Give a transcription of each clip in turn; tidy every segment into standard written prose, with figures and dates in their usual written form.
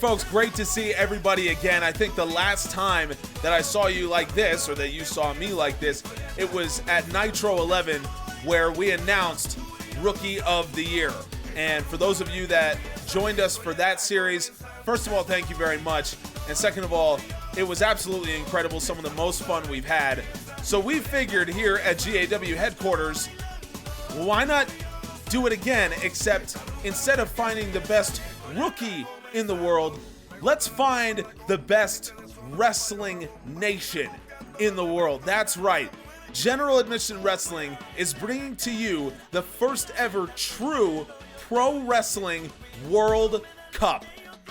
folks, great to see everybody again. I think the last time that I saw you like this, or that you saw me like this, it was at Nitro 11, where we announced Rookie of the Year. And for those of you that joined us for that series, first of all, thank you very much. And second of all, it was absolutely incredible, some of the most fun we've had. So we figured here at GAW headquarters, why not do it again, except instead of finding the best rookie in the world, let's find the best wrestling nation in the world. That's right. General Admission Wrestling is bringing to you the first ever true Pro Wrestling World Cup.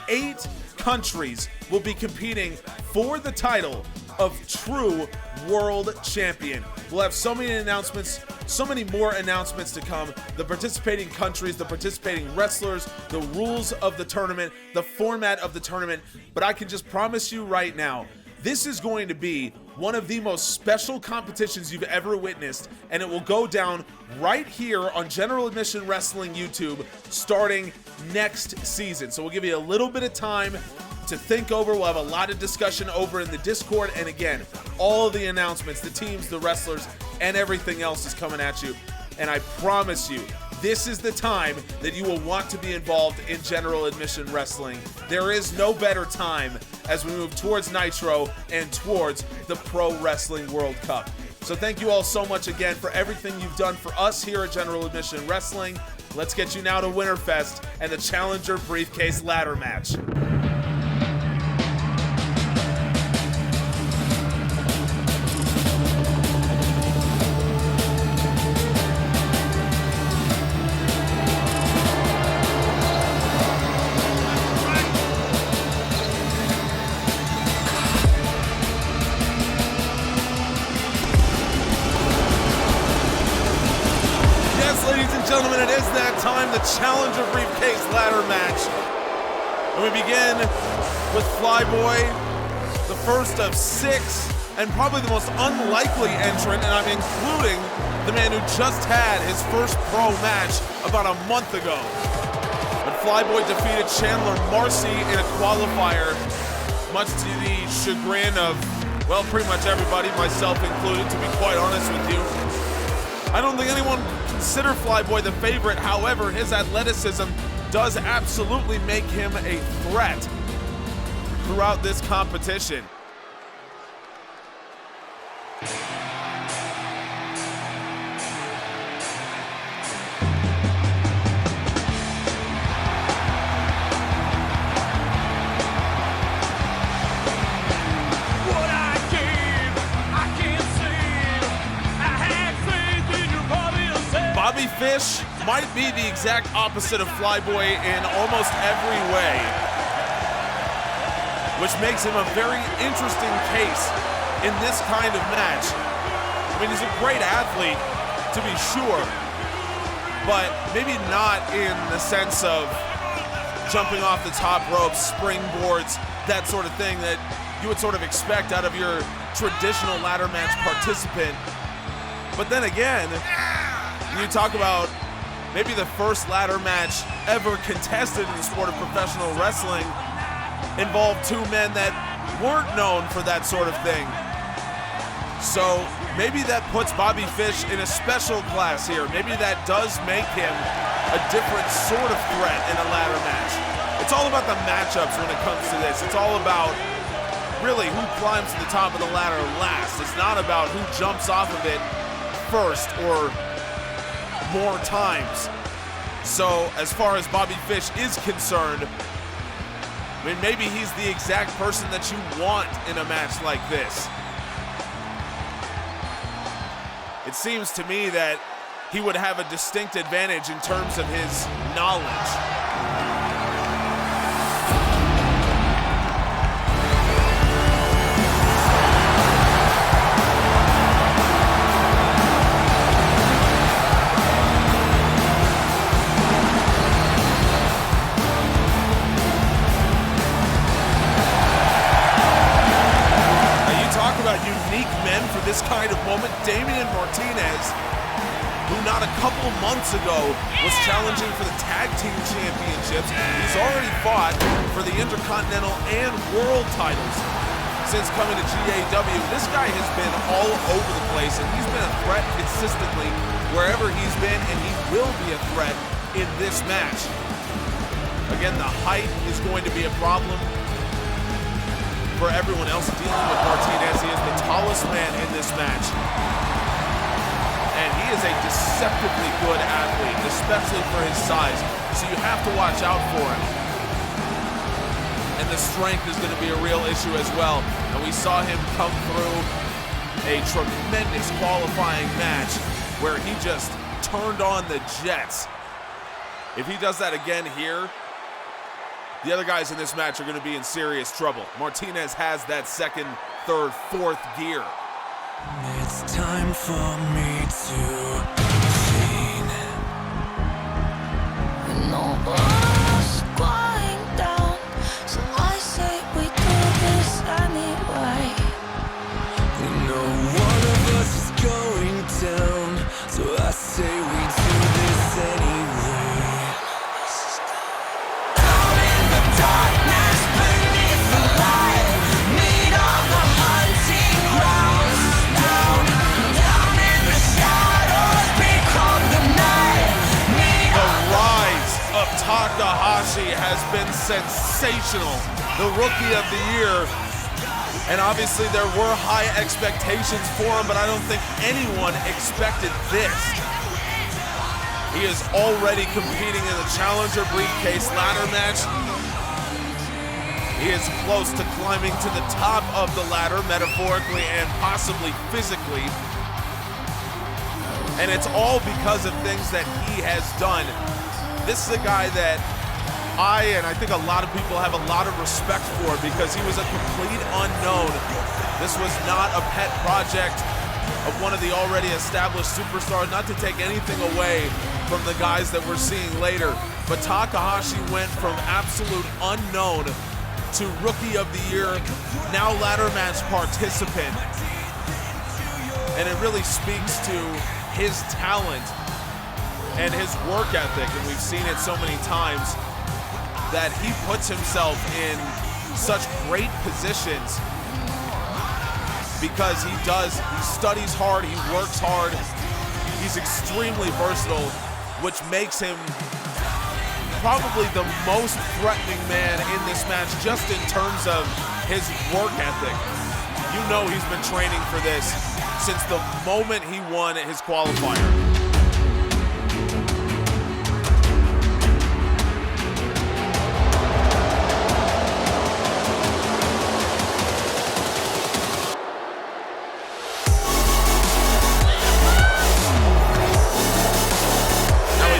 8 countries will be competing for the title of true world champion. We'll have so many announcements, so many more announcements to come. The participating countries, the participating wrestlers, the rules of the tournament, the format of the tournament. But I can just promise you right now, this is going to be one of the most special competitions you've ever witnessed, and it will go down right here on General Admission Wrestling YouTube starting next season. So we'll give you a little bit of time to think over. We'll have a lot of discussion over in the Discord, and again, all of the announcements, the teams, the wrestlers, and everything else is coming at you. And I promise you, this is the time that you will want to be involved in General Admission Wrestling. There is no better time as we move towards Nitro and towards the Pro Wrestling World Cup. So thank you all so much again for everything you've done for us here at General Admission Wrestling. Let's get you now to Winterfest and the Challenger Briefcase ladder match. Gentlemen, it is that time, the Challenger Briefcase ladder match. And we begin with Flyboy, the first of 6, and probably the most unlikely entrant, and I'm including the man who just had his first pro match about a month ago. When Flyboy defeated Chandler Marcy in a qualifier, much to the chagrin of, well, pretty much everybody, myself included, to be quite honest with you. I don't think anyone consider Flyboy the favorite. However, his athleticism does absolutely make him a threat throughout this competition. Bobby Fish might be the exact opposite of Flyboy in almost every way, which makes him a very interesting case in this kind of match. I mean, he's a great athlete, to be sure, but maybe not in the sense of jumping off the top ropes, springboards, that sort of thing that you would sort of expect out of your traditional ladder match participant. But then again, you talk about maybe the first ladder match ever contested in the sport of professional wrestling involved 2 men that weren't known for that sort of thing. So maybe that puts Bobby Fish in a special class here. Maybe that does make him a different sort of threat in a ladder match. It's all about the matchups when it comes to this. It's all about really who climbs to the top of the ladder last. It's not about who jumps off of it first or more times. So as far as Bobby Fish is concerned, I mean, maybe he's the exact person that you want in a match like this. It seems to me that he would have a distinct advantage in terms of his knowledge. Unique men for this kind of moment. Damian Martinez who not a couple months ago was challenging for the Tag Team Championships. He's already fought for the Intercontinental and World titles since coming to GAW. This guy has been all over the place, and he's been a threat consistently wherever he's been, and he will be a threat in this match. Again, the height is going to be a problem for everyone else dealing with Martinez. He is the tallest man in this match. And he is a deceptively good athlete, especially for his size. So you have to watch out for him. And the strength is going to be a real issue as well. And we saw him come through a tremendous qualifying match where he just turned on the jets. If he does that again here, the other guys in this match are going to be in serious trouble. Martinez has that second, third, fourth gear. It's time for me to sing. Nobody's going down, so I say we do this anyway. We know one of us is going down, so I say we do this anyway. Takahashi has been sensational, the Rookie of the Year, and obviously there were high expectations for him, but I don't think anyone expected this. He is already competing in the Challenger Briefcase ladder match. He is close to climbing to the top of the ladder, metaphorically and possibly physically. And it's all because of things that he has done. This is a guy that I think a lot of people have a lot of respect for because he was a complete unknown. This was not a pet project of one of the already established superstars, not to take anything away from the guys that we're seeing later. But Takahashi went from absolute unknown to Rookie of the Year, now ladder match participant. And it really speaks to his talent and his work ethic, and we've seen it so many times that he puts himself in such great positions because he studies hard, he works hard, he's extremely versatile, which makes him probably the most threatening man in this match just in terms of his work ethic. You know he's been training for this since the moment he won his qualifier.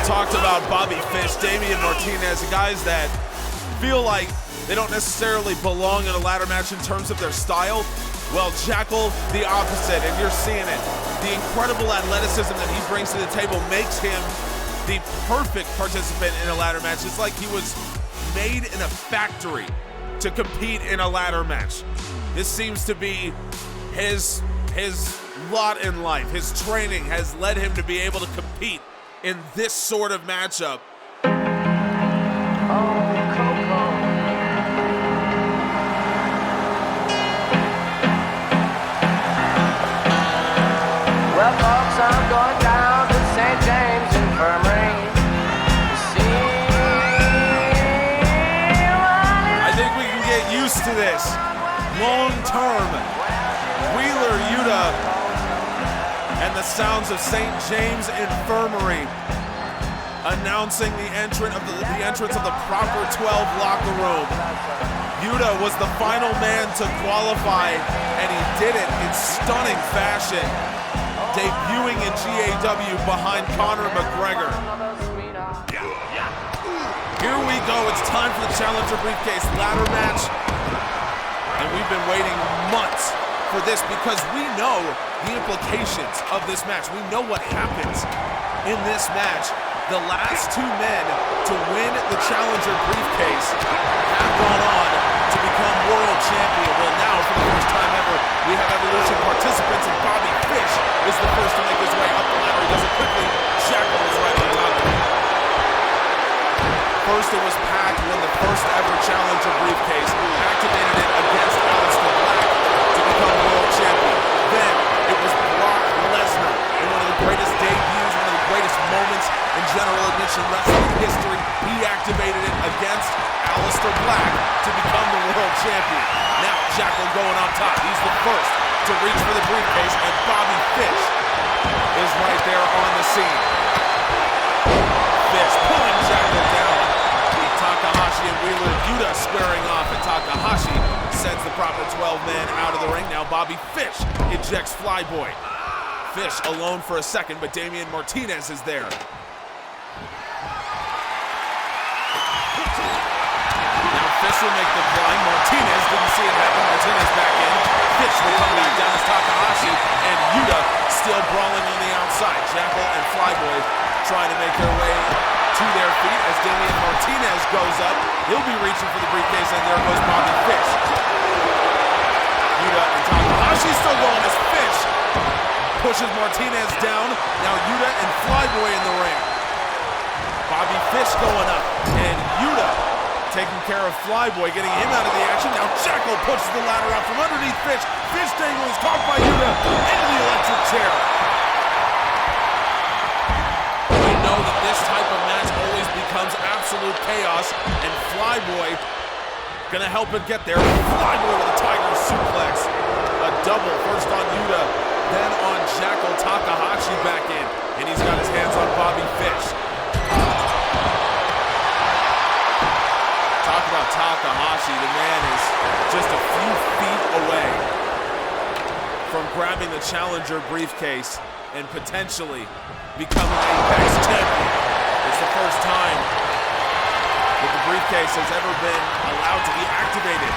Talked about Bobby Fish, Damian Martinez, guys that feel like they don't necessarily belong in a ladder match in terms of their style. Well, Jackal, the opposite, and you're seeing it. The incredible athleticism that he brings to the table makes him the perfect participant in a ladder match. It's like he was made in a factory to compete in a ladder match. This seems to be his lot in life. His training has led him to be able to compete in this sort of matchup. Well, folks, I'm going down to St. James Infirmary to see. I think we can get used to this long term. Wheeler Yuta and the sounds of St. James Infirmary announcing the entrance of the proper 12 locker room. Yuta was the final man to qualify, and he did it in stunning fashion, debuting in GAW behind Conor McGregor. Here we go, it's time for the Challenger Briefcase ladder match, and we've been waiting months for this because we know the implications of this match. We know what happens in this match. The last two men to win the Challenger Briefcase have gone on to become world champion. Well, now, for the first time ever, we have Evolution participants, and Bobby Fish is the first to make his way up the ladder. He does it quickly. it was packed when the first ever Challenger Briefcase activated it against Aleister Black to become world champion. Then it was Brock Lesnar in one of the greatest debuts, one of the greatest moments in general admission wrestling history. He activated it against Aleister Black to become the world champion. Now Jackal going on top. He's the first to reach for the briefcase, and Bobby Fish is right there on the scene. Fish pulling Jackal down. Takahashi and Wheeler Yuta squaring off, and Takahashi sends the proper 12-man out of the ring. Now Bobby Fish ejects Flyboy. Fish alone for a second, but Damian Martinez is there. Now Fish will make the climb. Martinez didn't see it happen. Martinez back in. Fish will come back down as Takahashi, and Yuta still brawling on the outside. Jackal and Flyboy trying to make their way to their feet as Damian Martinez goes up. He'll be reaching for the briefcase, and there goes Bobby Fish. Yuta and Takahashi still going as Fish pushes Martinez down. Now Yuta and Flyboy in the ring. Bobby Fish going up, and Yuta taking care of Flyboy, getting him out of the action. Now Jackal pushes the ladder out from underneath Fish. Fish dangles, caught by Yuta into the electric chair. We know that this type of match always becomes absolute chaos, and Flyboy gonna help it get there. Flyboy with a tiger suplex. A double, first on Yuta, then on Jackal. Takahashi back in, and he's got his hands on Bobby Fish. Talk about Takahashi, the man is just a few feet away from grabbing the Challenger Briefcase and potentially becoming Apex champion. It's the first time that the briefcase has ever been allowed to be activated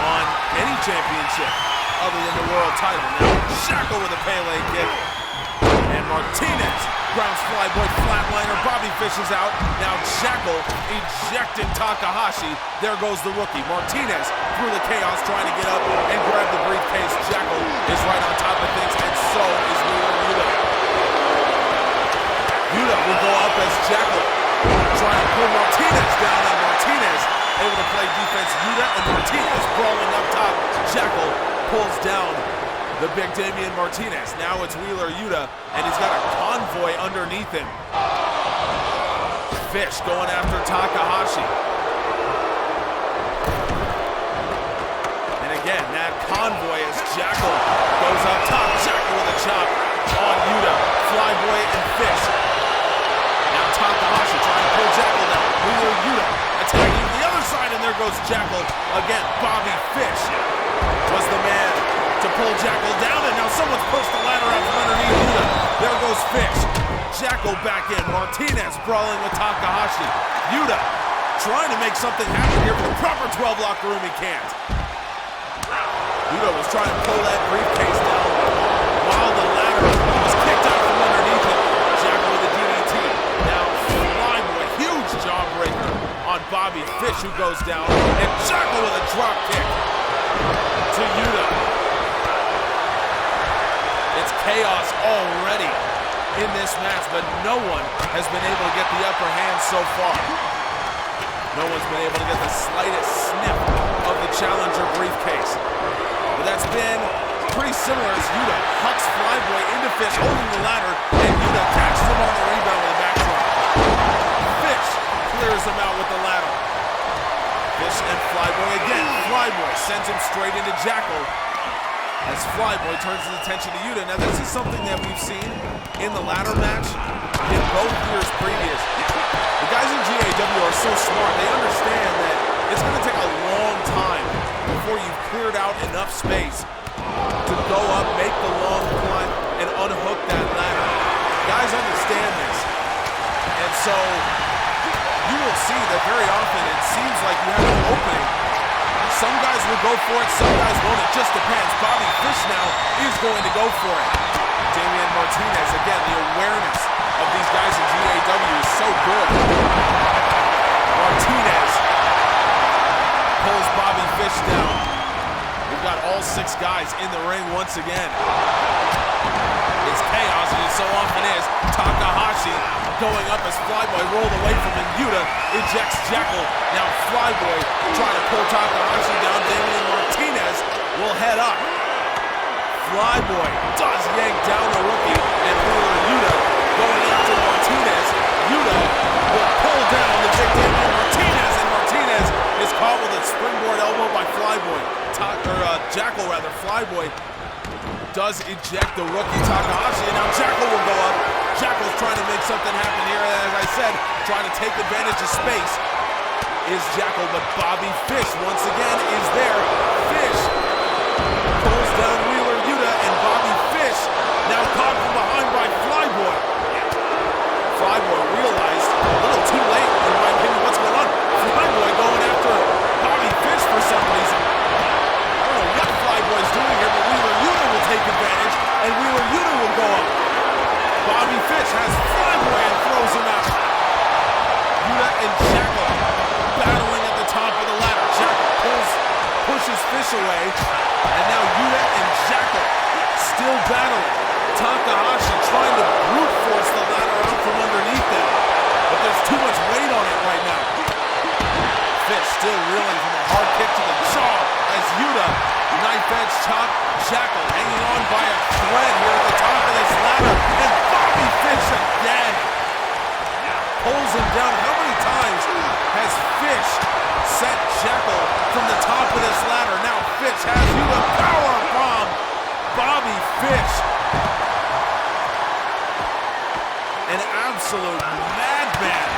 on any championship other than the world title. Now Jackal with a Pele kick, and Martinez grounds Flyboy flatliner. Bobby Fish is out. Now Jackal ejecting Takahashi. There goes the rookie. Martinez through the chaos trying to get up and grab the briefcase. Jackal is right on top of things, and so is Wheeler Yuta. Yuta will go up as Jackal trying to pull Martinez down, and Martinez able to play defense. Yuta and Martinez brawling up top. Jackal pulls down the big Damian Martinez. Now it's Wheeler Yuta, and he's got a convoy underneath him. Fish going after Takahashi. And again, that convoy as Jackal goes up top. Jackal with a chop on Yuta. Flyboy and Fish. Now Takahashi trying to pull Jackal down. Wheeler Yuta attacking the other side, and there goes Jackal. Again, Bobby Fish was the man to pull Jackal down, and now someone's pushed the ladder out from underneath Yuta. There goes Fish. Jackal back in. Martinez brawling with Takahashi. Yuta trying to make something happen here for the proper 12 locker room. He can't. Yuta was trying to pull that briefcase down while the ladder was kicked out from underneath him. Jackal with a DDT. Now Flyboy, huge jawbreaker on Bobby Fish, who goes down, and Jackal with a drop kick to Yuta. It's chaos already in this match, but no one has been able to get the upper hand so far. No one's been able to get the slightest sniff of the Challenger Briefcase. But that's been pretty similar as Yuta hucks Flyboy into Fish, holding the ladder, and Yuta catches him on the rebound with a backdrop. Fish clears him out with the ladder. Fish and Flyboy again. Flyboy sends him straight into Jackal as Flyboy turns his attention to Yuta. Now this is something that we've seen in the ladder match in both years previous. The guys in GAW are so smart. They understand that it's going to take a long time before you've cleared out enough space to go up, make the long climb, and unhook that ladder. Guys understand this. And so you will see that very often it seems like you have an opening. Some guys will go for it, some guys won't. It just depends. Bobby Fish now is going to go for it. Damian Martinez, again, the awareness of these guys in GAW is so good. Martinez pulls Bobby Fish down. We've got all 6 guys in the ring once again. is chaos, and it so often is. Takahashi going up as Flyboy rolled away from him. Yuta ejects Jackal. Now Flyboy trying to pull Takahashi down. Damian Martinez will head up. Flyboy does yank down the rookie, and Wheeler Yuta going after Martinez. Yuta will pull down the big Damian Martinez, and Martinez is caught with a springboard elbow by Flyboy. Jackal rather. Flyboy does eject the rookie Takahashi, and now Jackal will go up. Jackal's trying to make something happen here, and as I said, trying to take advantage of space is Jackal, but Bobby Fish once again is there. Fish pulls down Wheeler Yuta, and Bobby Fish now caught from behind by Flyboy. Flyboy realized a little too late, in my opinion, what's going on. Flyboy going after Bobby Fish for some reason. I don't know what Flyboy's doing here, but Wheeler Yuta will take advantage, and Wheeler Yuta will go up. Bobby Fish has Flyboy and throws him out. Yuta and Jackal battling at the top of the ladder. Jackal pushes Fish away, and now Yuta and Jackal still battling. Takahashi trying to brute force the ladder out from underneath them, but there's too much weight on it right now. Fish still reeling from a hard kick to the jaw as Yuta knife edge chop. Jackal hanging on by a thread here at the top of this ladder, and Bobby Fish again pulls him down. How many times has Fish sent Jackal from the top of this ladder? Now Fish has Yuta power bomb. Bobby Fish, an absolute madman.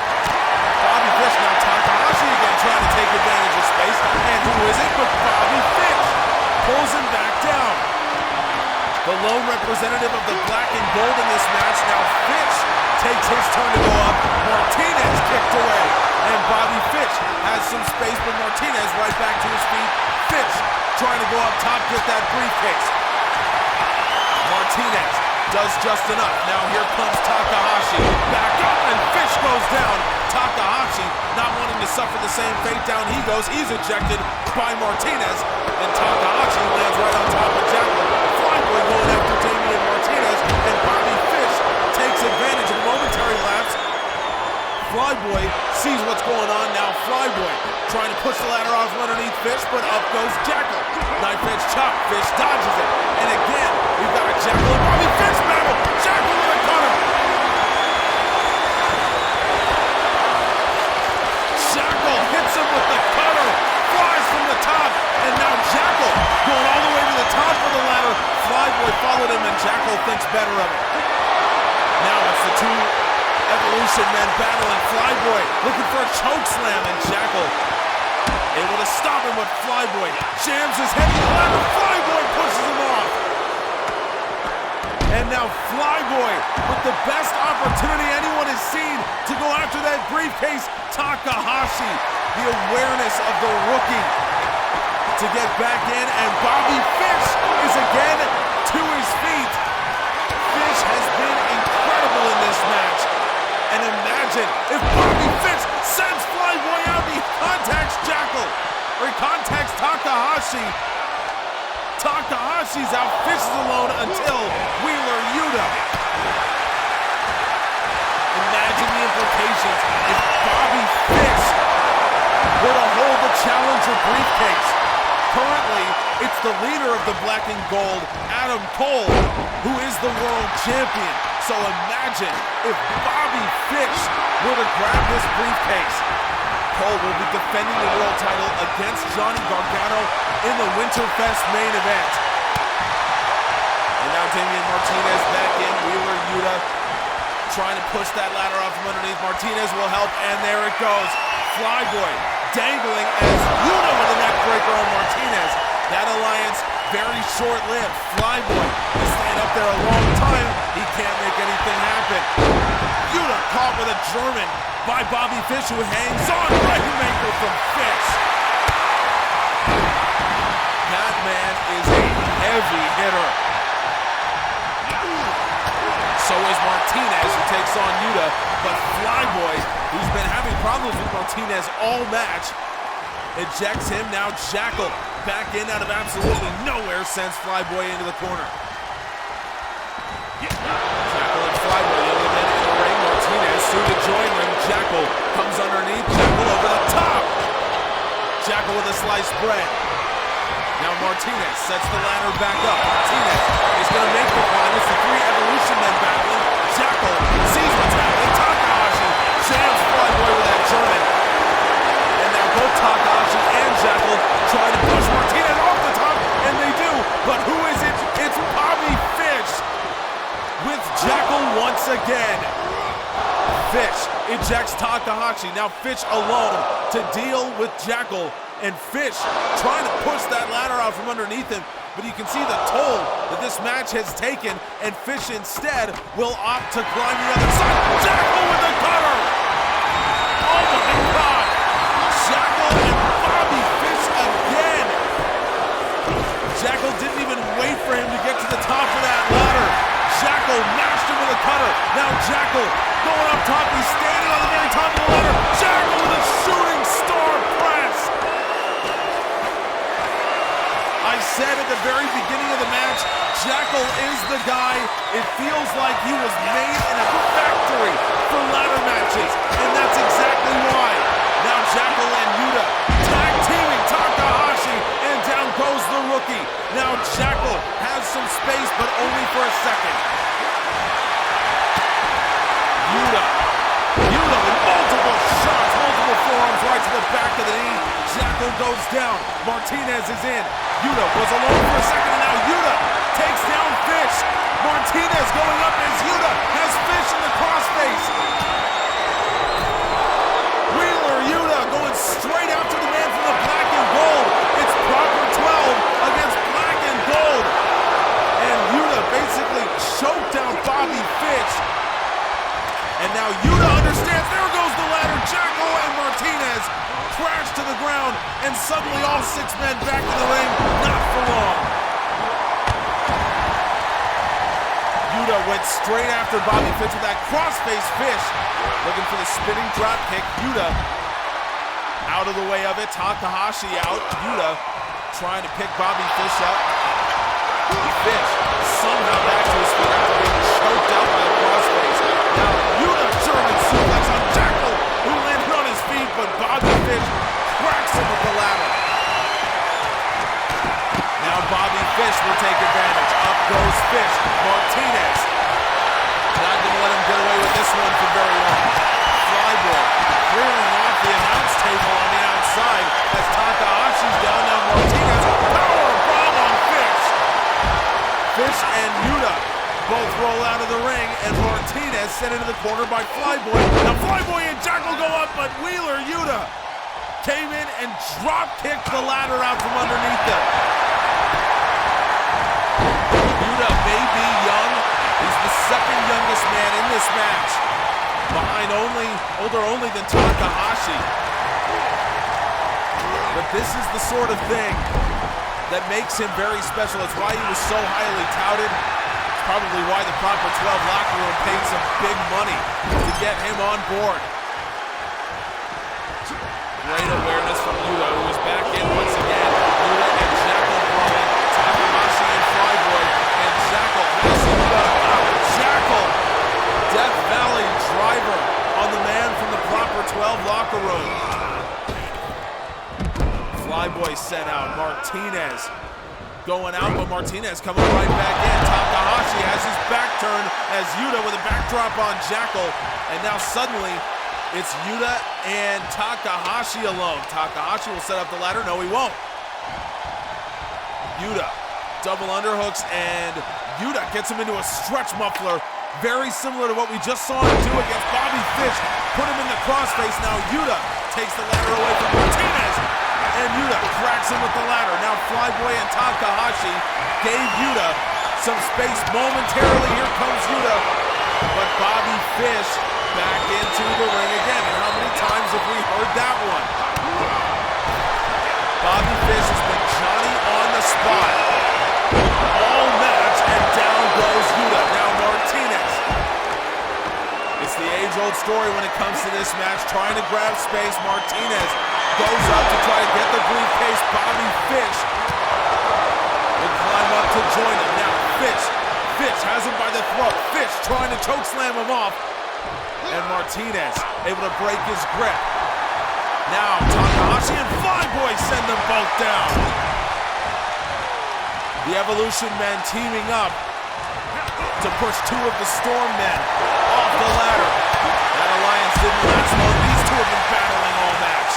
Bobby Fish, now Takahashi again trying to take advantage of space, and who is it but Bobby Fish? Pulls him back down. The lone representative of the black and gold in this match. Now Fish takes his turn to go up. Martinez kicked away, and Bobby Fish has some space, but Martinez right back to his feet. Fish trying to go up top, get that briefcase. Martinez does just enough. Now here comes Takahashi. Back up, and Fish goes down. Takahashi not wanting to suffer the same fate. Down he goes. He's ejected by Martinez, and Takahashi lands right on top of Jackal. Flyboy going after Damian Martinez, and Bobby Fish takes advantage of a momentary lapse. Flyboy sees what's going on. Now Flyboy trying to push the ladder off from underneath Fish, but up goes Jackal. Knife edge chop. Fish dodges it, and again we've got a Jackal and Bobby Fish battle. Jackal with a cutter. Jackal hits him with the cutter, flies from the top, and now Jackal going all the way to the top of the ladder. Flyboy followed him, and Jackal thinks better of it. Now it's the two Evolution men battling. Flyboy looking for a choke slam, and Jackal able to stop him, but Flyboy jams his head in the ladder. Flyboy pushes him off. And now Flyboy with the best opportunity anyone has seen to go after that briefcase. Takahashi, the awareness of the rookie to get back in, and Bobby Fish is again to his feet. Fish has been incredible in this match. And imagine if Bobby Fish sends Flyboy out, he contacts Jackal, or he contacts Takahashi. Takahashi's out, Fish is alone until Wheeler Yuta. Imagine the implications if Bobby Fish were to hold the Challenger Briefcase. Currently, it's the leader of the black and gold, Adam Cole, who is the world champion. So imagine if Bobby Fish were to grab this briefcase. Cole will be defending the world title against Johnny Gargano in the Winterfest main event. And now Damian Martinez back in. Wheeler Yuta trying to push that ladder off from underneath. Martinez will help, and there it goes. Flyboy dangling as Yuta with a neck breaker on Martinez. That alliance very short-lived. Flyboy is staying up there a long time. He can't make anything happen. Yuta caught with a German by Bobby Fish, who hangs on. Rainmaker from Fish. That man is a heavy hitter. So is Martinez, who takes on Yuta, but Flyboy, who's been having problems with Martinez all match, ejects him. Now Jackal back in out of absolutely nowhere, sends Flyboy into the corner. Jackal and Flyboy, the only men in the ring. Martinez soon to join them. Jackal comes underneath. Jackal over the top. Jackal with a sliced bread. Now Martinez sets the ladder back up. Martinez is going to make the climb. It's the three Evolution men battling. Jackal sees what's happening. Takahashi jams Flyboy with that German. And now both Takahashi and Jackal try to push Martinez off the top, and they do. But who is it? It's Bobby Fish with Jackal once again. Fish ejects Takahashi. Now Fish alone to deal with Jackal. And Fish trying to push that ladder out from underneath him. But you can see the toll that this match has taken. And Fish instead will opt to climb the other side. Jackal with the cutter! Oh my God! Jackal and Bobby Fish again! Jackal didn't even wait for him to get to the top of that ladder. Jackal mashed him with a cutter. Now Jackal going up top. He's standing on the very top of the ladder. Jackal with a shooting star press. I said at the very beginning of the match, Jackal is the guy. It feels like he was made in a factory for ladder matches, and that's exactly why. Now Jackal and Yuta tag teaming Takahashi, and down goes the rookie. Now Jackal has some space, but only for a second. Yuta with multiple shots, multiple forearms right to the back of the knee. Jackal goes down. Martinez is in. Yuta was alone for a second, and now Yuta takes down Fish. Martinez going up as Yuta has Fish in the crossface. Wheeler Yuta going straight after the man from the black and gold. It's proper 12 against black and gold. And Yuta basically choked down Bobby Fish. And now Yuta understands. There goes the ladder. Jackal and Martinez crash to the ground, and suddenly all six men back in the ring, not for long. Yuta went straight after Bobby Fish with that crossface. Fish looking for the spinning drop kick. Yuta out of the way of it. Takahashi out. Yuta trying to pick Bobby Fish up. Fish somehow back to his feet after being choked out by the crossface. Now Yuta German suplex on Jackal, who landed on his feet, but Bobby Fish cracks him with the ladder. Now Bobby Fish will take advantage. Up goes Fish. Martinez not going to let him get away with this one for very long. Flyboy clearing off the announce table on the outside as Takahashi's down. Now Martinez, power bomb on Fish. Fish and Yuta both roll out of the ring, and Martinez sent into the corner by Flyboy. Now Flyboy and Jackal go up, but Wheeler Yuta came in and drop-kicked the ladder out from underneath them. Yuta may be young. He's the second youngest man in this match, behind older only than Takahashi. But this is the sort of thing that makes him very special. It's why he was so highly touted. Probably why the proper 12 locker room paid some big money to get him on board. Great awareness from Yuta, who is back in once again. Yuta and Jackal brawling. Takahashi and Flyboy, and Jackal has Yuta out. Jackal, Death Valley driver on the man from the proper 12 locker room. Flyboy sent out. Martinez going out, but Martinez coming right back in. Takahashi has his back turned as Yuta with a backdrop on Jackal. And now suddenly, it's Yuta and Takahashi alone. Takahashi will set up the ladder. No, he won't. Yuta, double underhooks, and Yuta gets him into a stretch muffler. Very similar to what we just saw him do against Bobby Fish. Put him in the crossface. Now Yuta takes the ladder away from Martinez. And Yuta cracks him with the ladder. Now Flyboy and Takahashi gave Yuta some space momentarily. Here comes Yuta. But Bobby Fish back into the ring again. And how many times have we heard that one? Bobby Fish has been Johnny on the spot all match, and down goes Yuta. Now Martinez. It's the age-old story when it comes to this match. Trying to grab space. Martinez goes up to try to get the briefcase. Bobby Fish will climb up to join him. Now Fish has him by the throat. trying to choke slam him off. And Martinez able to break his grip. Now Takahashi and Flyboy send them both down. The Evolution men teaming up to push two of the Storm men off the ladder. That alliance didn't last long. These two have been battling all match.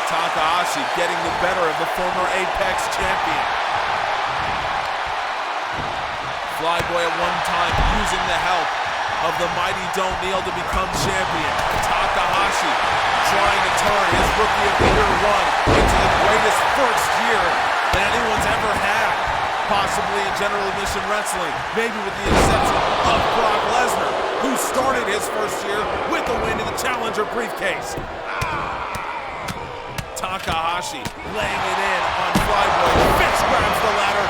Takahashi getting the better of the former Apex champion. Flyboy at one time using the help of the mighty Don't Kneel to become champion. Takahashi trying to turn his Rookie of the Year run into the greatest first year that anyone's ever had, possibly in general admission wrestling, maybe with the exception of Brock Lesnar, who started his first year with a win in the Challenger Briefcase. Takahashi laying it in on Flyboy. Fish grabs the ladder.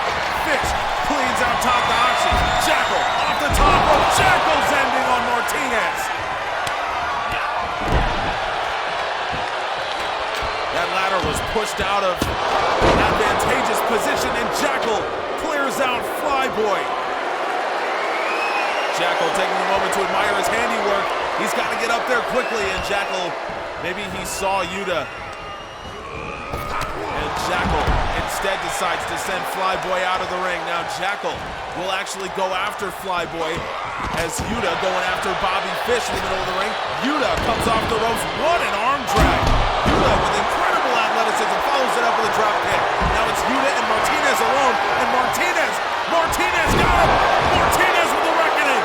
Fish cleans out Takahashi. Jackal off the top rope. Jackal's ending on Martinez. That ladder was pushed out of an advantageous position, and Jackal clears out Flyboy. Jackal taking a moment to admire his handiwork. He's got to get up there quickly, and Jackal, maybe he saw Yuta. And Jackal instead decides to send Flyboy out of the ring. Now Jackal will actually go after Flyboy as Yuta going after Bobby Fish in the middle of the ring. Yuta comes off the ropes. What an arm drag. Yuta with incredible athleticism follows it up with a drop kick. Now it's Yuta and Martinez alone. And Martinez got him. Martinez with the reckoning.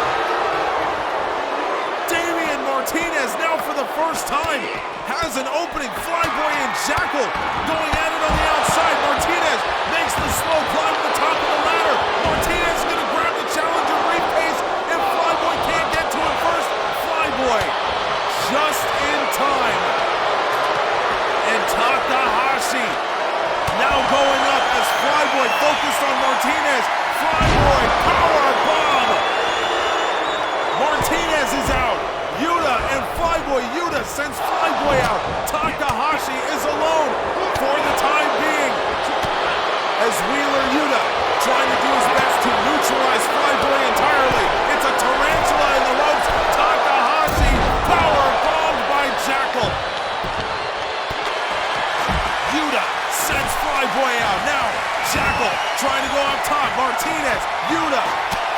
Damian Martinez now for the first time has an opening. Flyboy and Jackal going at it on the outside. Martinez makes the slow climb to the top of the ladder. Martinez is going to grab the Challenger Briefcase, and Flyboy can't get to him first. Flyboy just in time. And Takahashi now going up as Flyboy focused on Martinez. Flyboy power bomb. Martinez is out. Yuta and Flyboy. Yuta sends Flyboy out. Takahashi is alone for the time being as Wheeler Yuta trying to do his best to neutralize Flyboy entirely. It's a tarantula in the ropes. Takahashi power bombed by Jackal. Yuta sends Flyboy out. Now Jackal trying to go up top. Martinez, Yuta,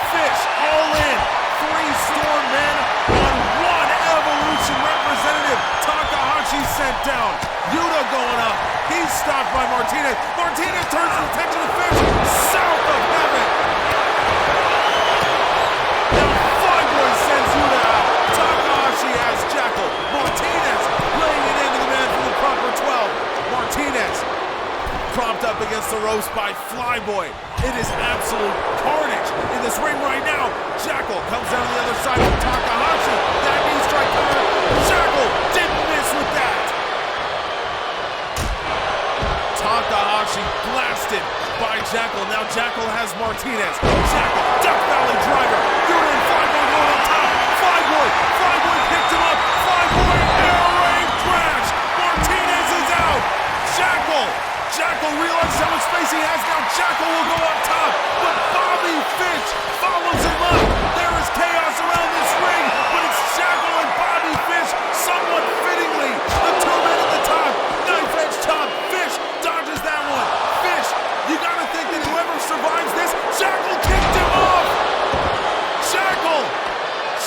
Fish all in. 3 Storm men on 1 Evolution representative. Takahashi sent down. Yuta going up. He's stopped by Martinez. Martinez turns his attention to Fish. South of heaven. Now Flyboy sends Yuta out. Takahashi has Jackal. Martinez laying it into the man from the proper 12. Martinez propped up against the ropes by Flyboy. It is absolute carnage in this ring right now. Jackal comes down to the other side of Takahashi. That knee strike counter. Jackal didn't miss with that. Takahashi blasted by Jackal. Now Jackal has Martinez. Jackal, Duck Valley driver. Yuta and Flyboy going on top. Flyboy picked him up. Flyboy air raid crash. Martinez is out. Jackal realizes how much space he has now. Jackal will go up top, but Bobby Fish follows him up. There is chaos around this ring, but it's Jackal and Bobby Fish, somewhat fittingly. The 2 men at the top, knife edge top. Fish dodges that one. Fish, you gotta think that whoever survives this, Jackal kicked him off.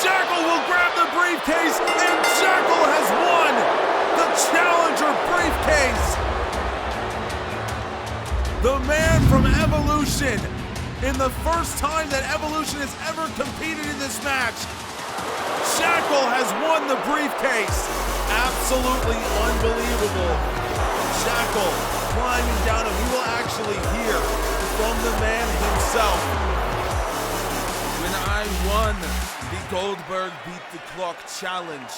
Jackal will grab the briefcase, and Jackal has won the Challenger Briefcase. The man from Evolution, in the first time that Evolution has ever competed in this match, Jackal has won the briefcase. Absolutely unbelievable. Jackal climbing down, and we will actually hear from the man himself. When I won the Goldberg Beat the Clock challenge,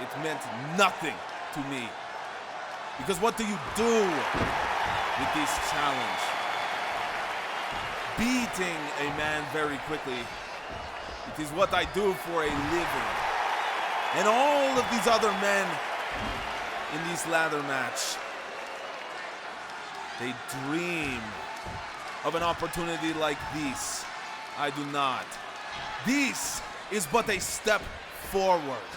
it meant nothing to me. Because what do you do with this challenge? Beating a man very quickly. It is what I do for a living. And all of these other men in this ladder match, they dream of an opportunity like this I do not. This is but a step forward.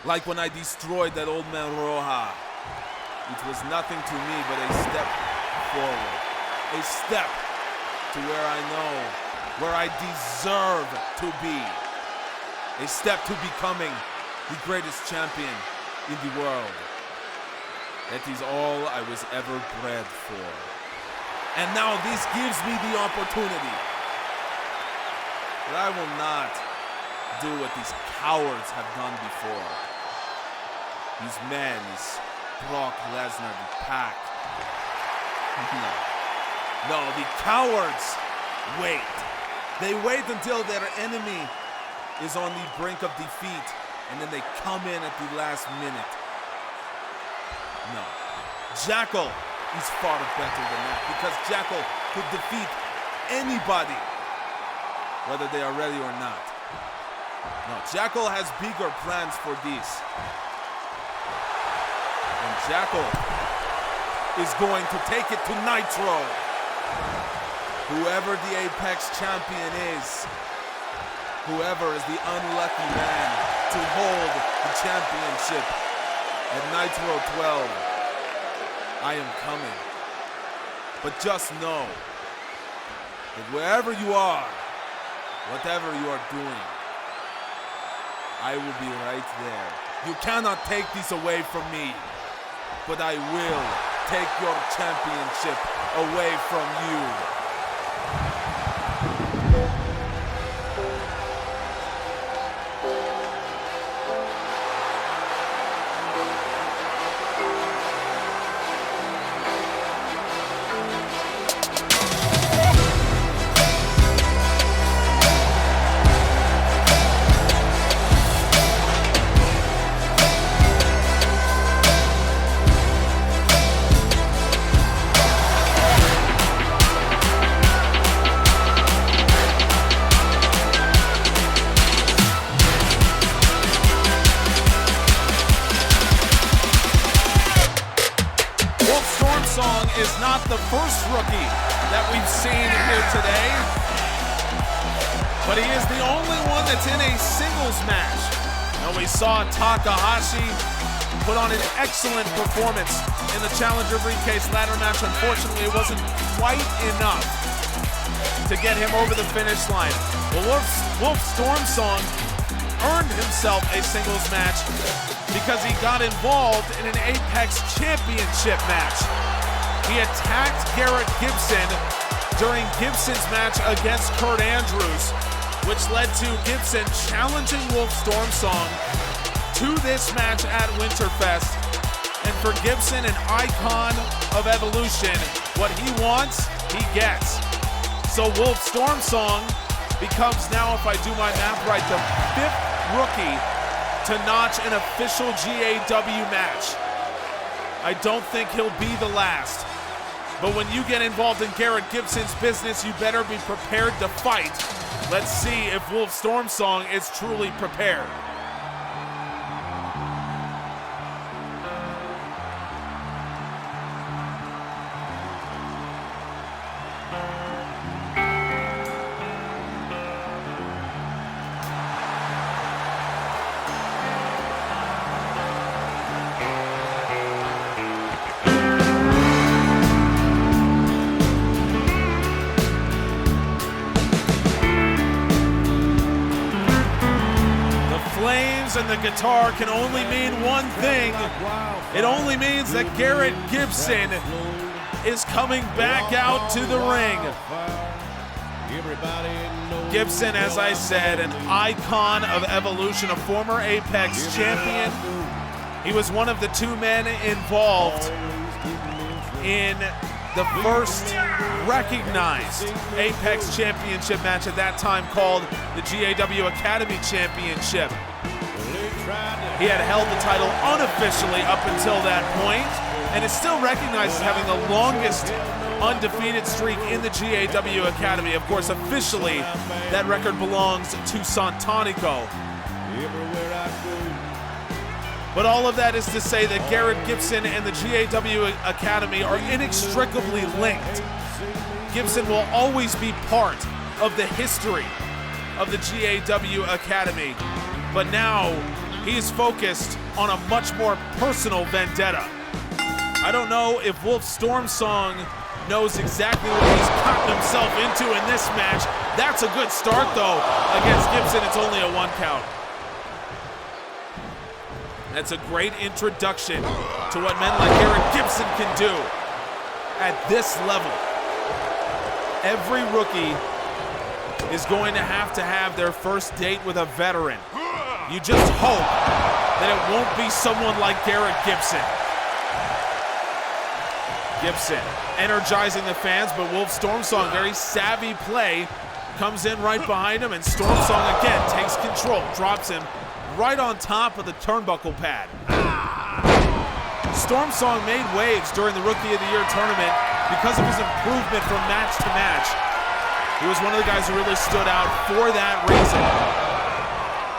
Like when I destroyed that old man Roja. It was nothing to me but a step forward. A step to where I know, where I deserve to be. A step to becoming the greatest champion in the world. That is all I was ever bred for. And now this gives me the opportunity. But I will not do what these cowards have done before. These men, this Brock Lesnar, the Pack. No, the cowards wait. They wait until their enemy is on the brink of defeat, and then they come in at the last minute. No. Jackal is far better than that, because Jackal could defeat anybody, whether they are ready or not. No, Jackal has bigger plans for this. And Jackal is going to take it to Nitro. Whoever the Apex champion is, whoever is the unlucky man to hold the championship at Nitro 12, I am coming. But just know that wherever you are, whatever you are doing, I will be right there. You cannot take this away from me, but I will take your championship away from you. Stormsong is not the first rookie that we've seen here today, but he is the only one that's in a singles match. Now we saw Takahashi put on an excellent performance in the Challenger Briefcase ladder match. Unfortunately, it wasn't quite enough to get him over the finish line. Well, Wolf Stormsong earned himself a singles match because he got involved in an Apex Championship match. He attacked Garrett Gibson during Gibson's match against Kurt Andrews, which led to Gibson challenging Wolf Stormsong to this match at Winterfest. And for Gibson, an icon of Evolution, what he wants, he gets. So Wolf Stormsong becomes now, if I do my math right, the 5th rookie to notch an official GAW match. I don't think he'll be the last. But when you get involved in Garrett Gibson's business, you better be prepared to fight. Let's see if Wolf Stormsong is truly prepared. And the guitar can only mean one thing. It only means that Garrett Gibson is coming back out to the ring. Gibson, as I said, an icon of Evolution, a former Apex champion. He was one of the 2 men involved in the first recognized Apex Championship match at that time, called the GAW Academy Championship. He had held the title unofficially up until that point, and is still recognized as having the longest undefeated streak in the GAW Academy. Of course, officially, that record belongs to Santanico. But all of that is to say that Garrett Gibson and the GAW Academy are inextricably linked. Gibson will always be part of the history of the GAW Academy. But now he's focused on a much more personal vendetta. I don't know if Wolf Stormsong knows exactly what he's gotten himself into in this match. That's a good start, though. Against Gibson, it's only a 1 count. That's a great introduction to what men like Garrett Gibson can do at this level. Every rookie is going to have their first date with a veteran. You just hope that it won't be someone like Garrett Gibson. Gibson energizing the fans, but Wolf Stormsong, very savvy play, comes in right behind him, and Stormsong again takes control, drops him right on top of the turnbuckle pad. Stormsong made waves during the Rookie of the Year tournament because of his improvement from match to match. He was one of the guys who really stood out for that reason.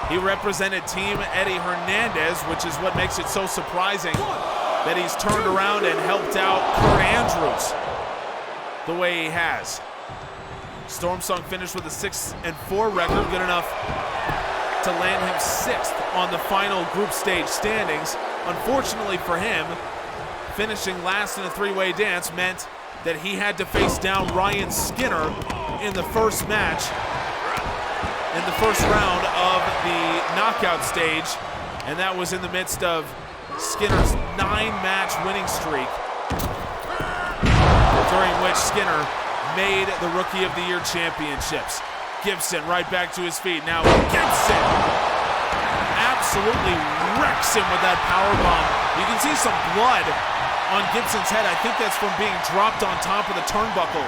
He represented Team Eddie Hernandez, which is what makes it so surprising that he's turned around and helped out Kurt Andrews the way he has. Stormsong finished with a 6-4 record, good enough to land him 6th on the final group stage standings. Unfortunately for him, finishing last in a 3-way dance meant that he had to face down Ryan Skinner in the first match, in the first round of the knockout stage, and that was in the midst of Skinner's 9-match winning streak, during which Skinner made the Rookie of the Year championships. Gibson right back to his feet. Now Gibson absolutely wrecks him with that powerbomb. You can see some blood on Gibson's head. I think that's from being dropped on top of the turnbuckle.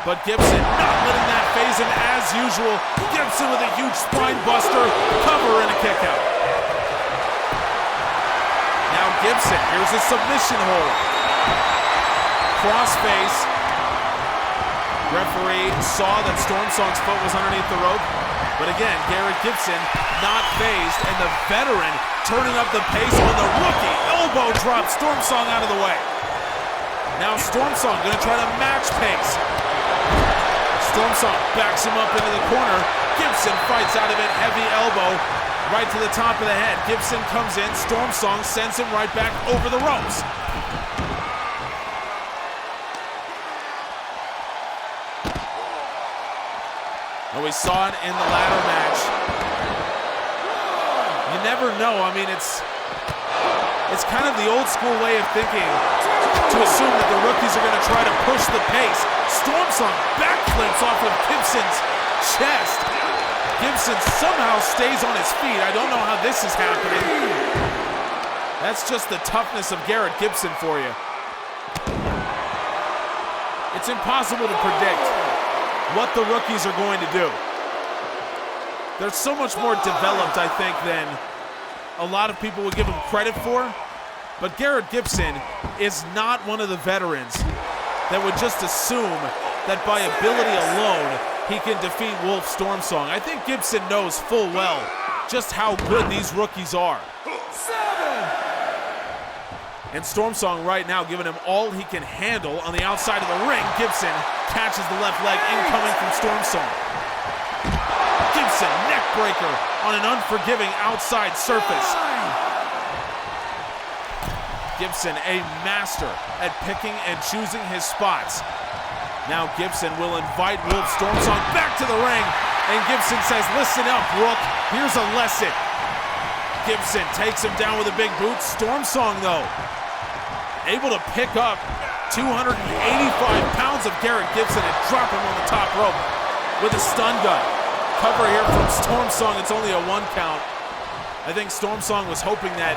But Gibson not letting that phase him as usual. Gibson with a huge spine buster, cover, and a kick out. Now Gibson, here's a submission hold. Crossface. Referee saw that Stormsong's foot was underneath the rope, but again, Garrett Gibson not phased, and the veteran turning up the pace on the rookie. Elbow drop, Stormsong out of the way. Now Stormsong gonna try to match pace. Stormsong backs him up into the corner. Gibson fights out of it, heavy elbow right to the top of the head. Gibson comes in, Stormsong sends him right back over the ropes. And we saw it in the ladder match. You never know. I mean, it's kind of the old school way of thinking to assume that the rookies are going to try to push the pace. Stormsong backflips off of Gibson's chest. Gibson somehow stays on his feet. I don't know how this is happening. That's just the toughness of Garrett Gibson for you. It's impossible to predict what the rookies are going to do. They're so much more developed, I think, than a lot of people would give him credit for. But Garrett Gibson is not one of the veterans that would just assume that by ability alone he can defeat Wolf Stormsong. I think Gibson knows full well just how good these rookies are. And Stormsong right now giving him all he can handle on the outside of the ring. Gibson catches the left leg incoming from Stormsong. Gibson neck breaker on an unforgiving outside surface. Gibson a master at picking and choosing his spots. Now Gibson will invite Wolf Stormsong back to the ring, and Gibson says, "Listen up, Rook, here's a lesson." Gibson takes him down with a big boot. Stormsong, though, able to pick up 285 pounds of Garrett Gibson and drop him on the top rope with a stun gun. Cover here from Stormsong. It's only a 1 count. I think Stormsong was hoping that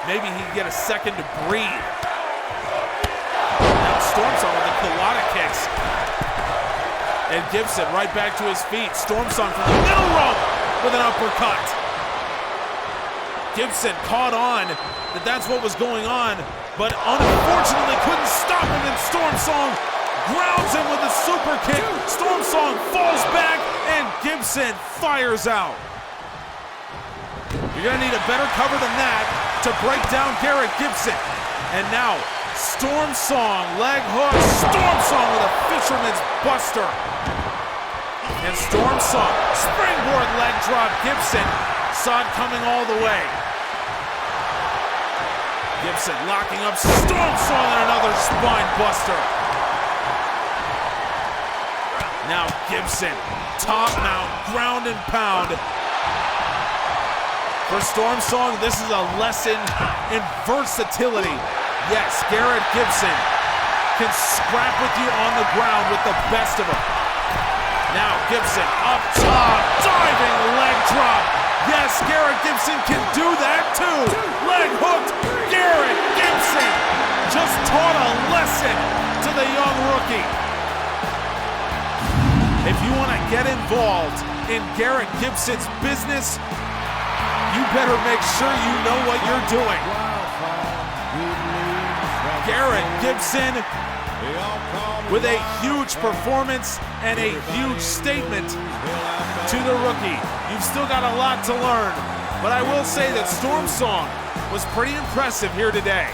maybe he'd get a second to breathe. Now Stormsong with the colada kicks. And Gibson right back to his feet. Stormsong from the middle rope with an uppercut. Gibson caught on that that's what was going on, but unfortunately couldn't stop him, and Stormsong grounds him with a super kick. Stormsong falls back, and Gibson fires out. You're gonna need a better cover than that to break down Garrett Gibson. And now, Stormsong, leg hook, Stormsong with a fisherman's buster. And Stormsong, springboard leg drop. Gibson saw it coming all the way. Gibson locking up Stormsong and another spine buster. Now Gibson, top mount, ground and pound. For Stormsong, this is a lesson in versatility. Yes, Garrett Gibson can scrap with you on the ground with the best of them. Now Gibson up top, diving leg drop. Yes, Garrett Gibson can do that too. Leg hooked, Garrett Gibson just taught a lesson to the young rookie. If you want to get involved in Garrett Gibson's business, you better make sure you know what you're doing. Garrett Gibson with a huge performance and a huge statement to the rookie. You've still got a lot to learn, but I will say that Stormsong was pretty impressive here today.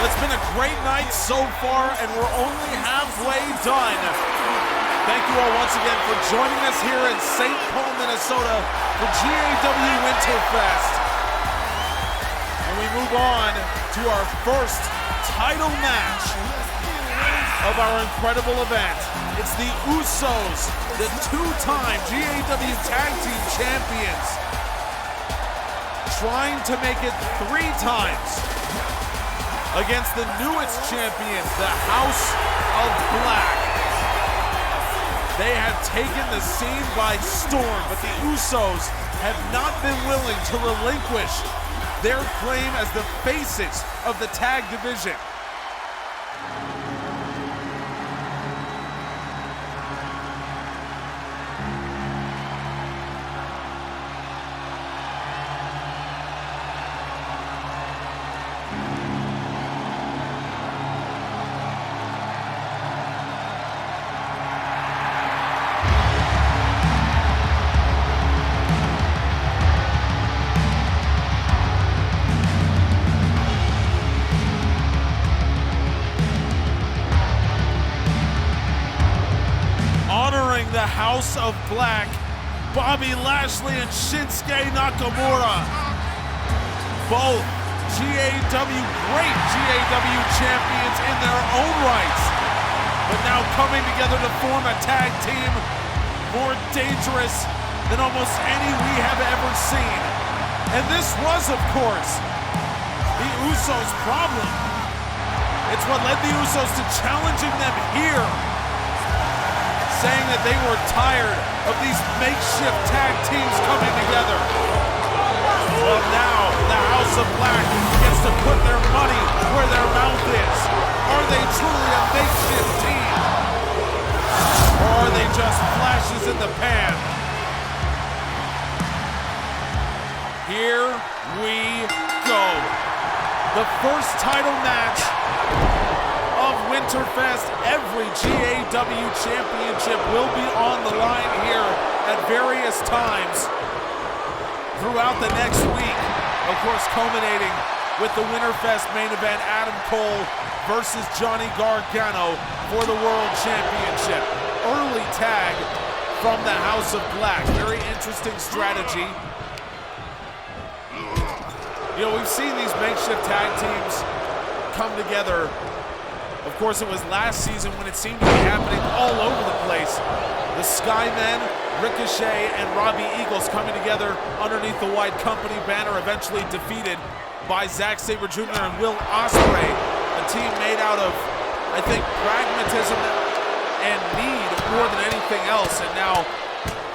It's been a great night so far, and we're only halfway done. Thank you all once again for joining us here in St. Paul, Minnesota for GAW Winterfest. And we move on to our first title match of our incredible event. It's the Usos, the two-time GAW Tag Team Champions, trying to make it 3 times against the newest champions, the House of Black. They have taken the scene by storm, but the Usos have not been willing to relinquish their claim as the faces of the tag division. The House of Black, Bobby Lashley and Shinsuke Nakamura. Both great GAW champions in their own rights, but now coming together to form a tag team more dangerous than almost any we have ever seen. And this was, of course, the Usos' problem. It's what led the Usos to challenging them here, saying that they were tired of these makeshift tag teams coming together. Well, now the House of Black gets to put their money where their mouth is. Are they truly a makeshift team? Or are they just flashes in the pan? Here we go. The first title match of Winterfest. Every GAW championship will be on the line here at various times throughout the next week. Of course, culminating with the Winterfest main event, Adam Cole versus Johnny Gargano for the World Championship. Early tag from the House of Black. Very interesting strategy. You know, we've seen these makeshift tag teams come together. Of course, it was last season when it seemed to be happening all over the place. The Skymen, Ricochet, and Robbie Eagles coming together underneath the White Company banner, eventually defeated by Zack Sabre Jr. and Will Ospreay. A team made out of, I think, pragmatism and need more than anything else. And now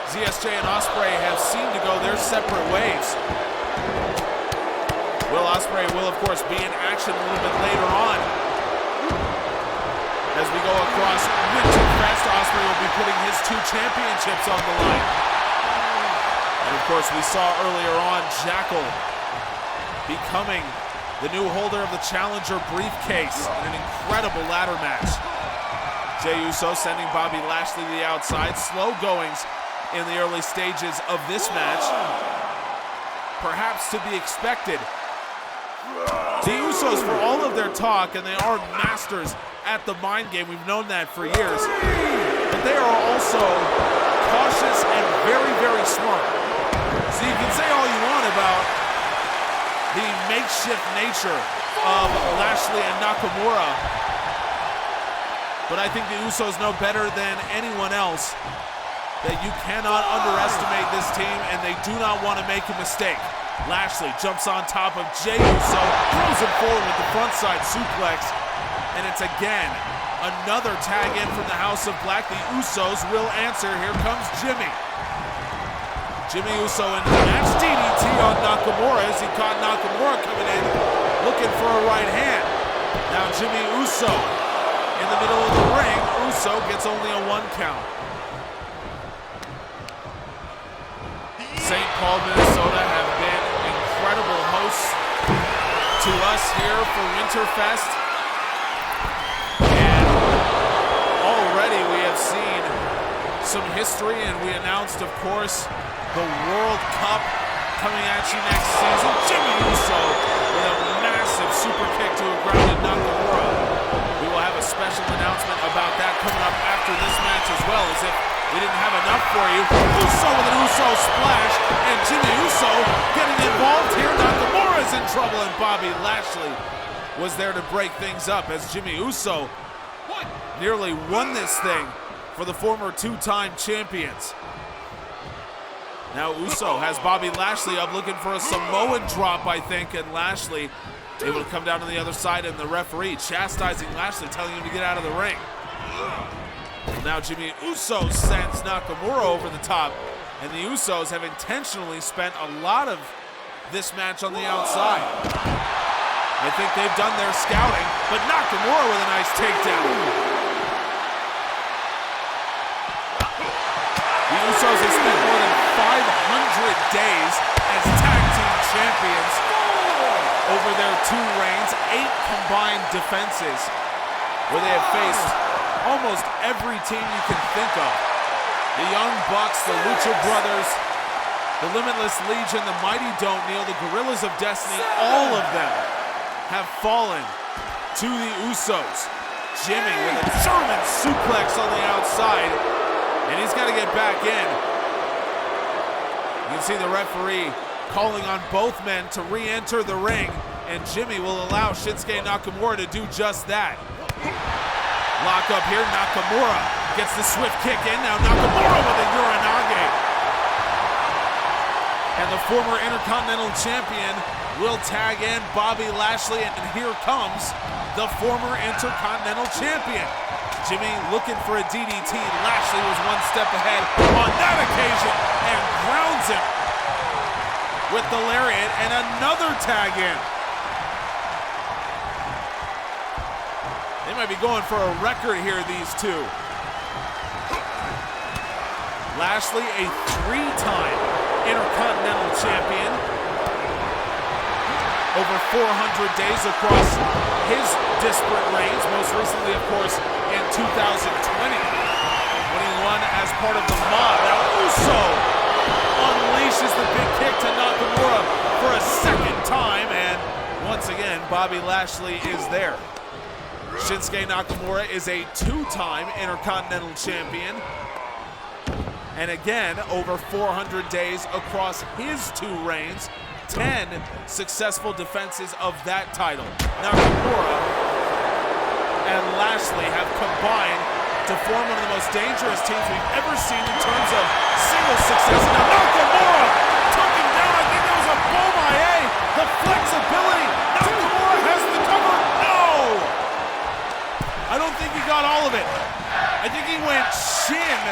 ZSJ and Ospreay have seemed to go their separate ways. Will Ospreay will, of course, be in action a little bit later on. As we go across Winterfest, Ospreay will be putting his 2 championships on the line. And of course, we saw earlier on Jackal becoming the new holder of the Challenger Briefcase in an incredible ladder match. Jey Uso sending Bobby Lashley to the outside. Slow goings in the early stages of this match. Perhaps to be expected. The Usos, for all of their talk, and they are masters at the mind game, we've known that for years, but they are also cautious and very, very smart. So you can say all you want about the makeshift nature of Lashley and Nakamura, but I think the Usos know better than anyone else that you cannot underestimate this team, and they do not want to make a mistake. Lashley jumps on top of Jey Uso, throws him forward with the frontside suplex, and it's again another tag in from the House of Black. The Usos will answer. Here comes Jimmy. Jimmy Uso into the match. DDT on Nakamura as he caught Nakamura coming in looking for a right hand. Now Jimmy Uso in the middle of the ring. Uso gets only a 1 count. St. Paul, Minnesota have been incredible hosts to us here for Winterfest. And already we have seen some history, and we announced, of course, the World Cup coming at you next season. Jimmy Uso with a massive super kick to a grounded Nakamura. We will have a special announcement about that coming up after this match as well, as if we didn't have enough for you. Uso with an Uso splash, and Jimmy Uso getting involved here. Nakamura's in trouble, and Bobby Lashley was there to break things up as Jimmy Uso nearly won this thing for the former 2-time champions. Now Uso has Bobby Lashley up looking for a Samoan drop, I think, and Lashley able to come down to the other side, and the referee chastising Lashley, telling him to get out of the ring. Now Jimmy Uso sends Nakamura over the top, and the Usos have intentionally spent a lot of this match on the outside. I think they've done their scouting, but Nakamura with a nice takedown. The Usos have spent more than 500 days as tag team champions over their 2 reigns, 8 combined defenses, where they have faced almost every team you can think of. The Young Bucks, the Lucha Brothers, the Limitless Legion, the Mighty Don't Kneel, the Guerrillas of Destiny, all of them have fallen to the Usos. Jimmy with a German suplex on the outside, and he's got to get back in. You can see the referee calling on both men to re-enter the ring, and Jimmy will allow Shinsuke Nakamura to do just that. Lock up here, Nakamura gets the swift kick in. Now Nakamura with a Uranage. And the former Intercontinental Champion will tag in Bobby Lashley, and here comes the former Intercontinental Champion. Jimmy looking for a DDT. Lashley was 1 step ahead on that occasion and grounds him with the lariat, and another tag in. They might be going for a record here, these two. Lashley, a 3-time Intercontinental Champion. Over 400 days across his disparate reigns, most recently, of course, in 2020, when he won as part of the Mob. Now Uso unleashes the big kick to Nakamura for a 2nd time, and once again, Bobby Lashley is there. Shinsuke Nakamura is a 2-time Intercontinental Champion. And again, over 400 days across his 2 reigns, 10 successful defenses of that title. Nakamura and Lashley have combined to form one of the most dangerous teams we've ever seen in terms of single success. Now Nakamura took him down. I think that was a Bomaye. The flexibility. Nakamura has the cover. No! I don't think he got all of it. I think he went shin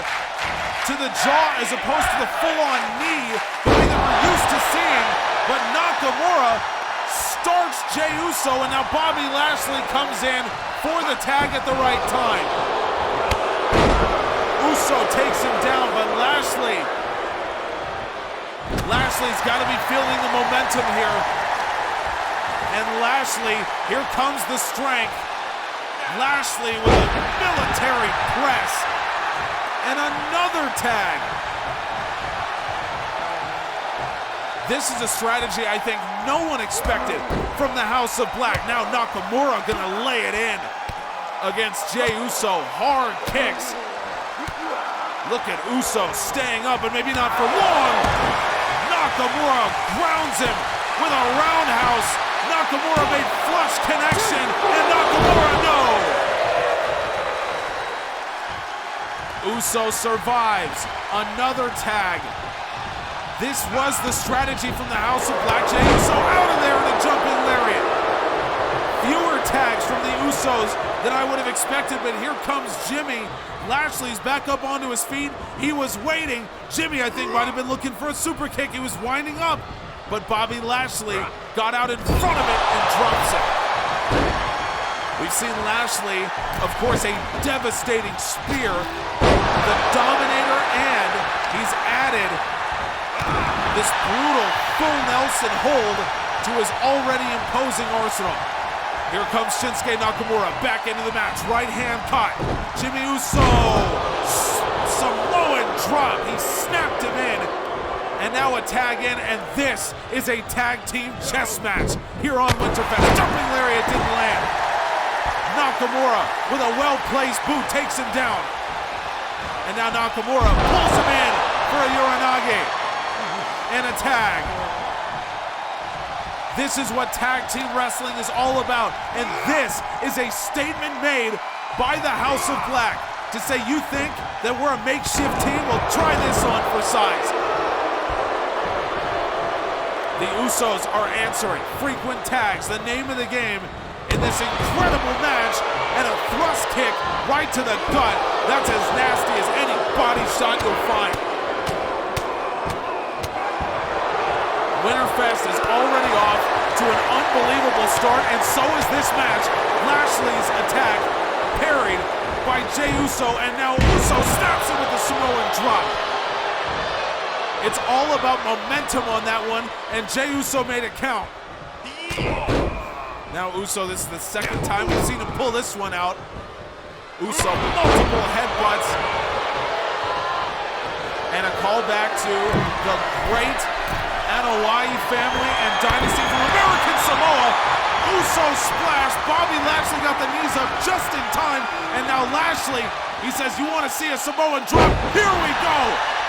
to the jaw as opposed to the full-on knee, the way that we're used to seeing. But Nakamura starts Jey Uso, and now Bobby Lashley comes in for the tag at the right time. Uso takes him down, but Lashley's got to be feeling the momentum here. And Lashley, here comes the strength. Lashley with a military press. And another tag. This is a strategy I think no one expected from the House of Black. Now Nakamura gonna lay it in against Jey Uso. Hard kicks. Look at Uso staying up, and maybe not for long. Nakamura grounds him with a roundhouse. Nakamura made flush connection, and Nakamura no. Uso survives. Another tag. This was the strategy from the House of Black. Jey Uso out of there in a jumping lariat. Fewer tags from the Usos than I would have expected, but here comes Jimmy. Lashley's back up onto his feet. He was waiting. Jimmy, I think, might have been looking for a super kick. He was winding up, but Bobby Lashley got out in front of it and drops it. We've seen Lashley, of course, a devastating spear, the Dominator, and he's added this brutal full Nelson hold to his already imposing arsenal. Here comes Shinsuke Nakamura back into the match. Right hand caught. Jimmy Uso. Samoan drop. He snapped him in. And now a tag in, and this is a tag team chess match here on Winterfest. Jumping lariat didn't land. Nakamura with a well-placed boot takes him down. And now Nakamura pulls him in for a Uranage. And a tag. This is what tag team wrestling is all about, and this is a statement made by the House of Black to say, you think that we're a makeshift team? Well, try this on for size. The Usos are answering frequent tags, the name of the game in this incredible match, and a thrust kick right to the gut. That's as nasty as any body shot you'll find. Winterfest is already off to an unbelievable start, and so is this match. Lashley's attack parried by Jey Uso, and now Uso snaps him with the Samoan drop. It's all about momentum on that one, and Jey Uso made it count. Now Uso, this is the second time we've seen him pull this one out. Uso, multiple headbutts. And a call back to the great Anoa'i family and dynasty from American Samoa. Uso splash. Bobby Lashley got the knees up just in time. And now Lashley, he says, you want to see a Samoan drop? Here we go.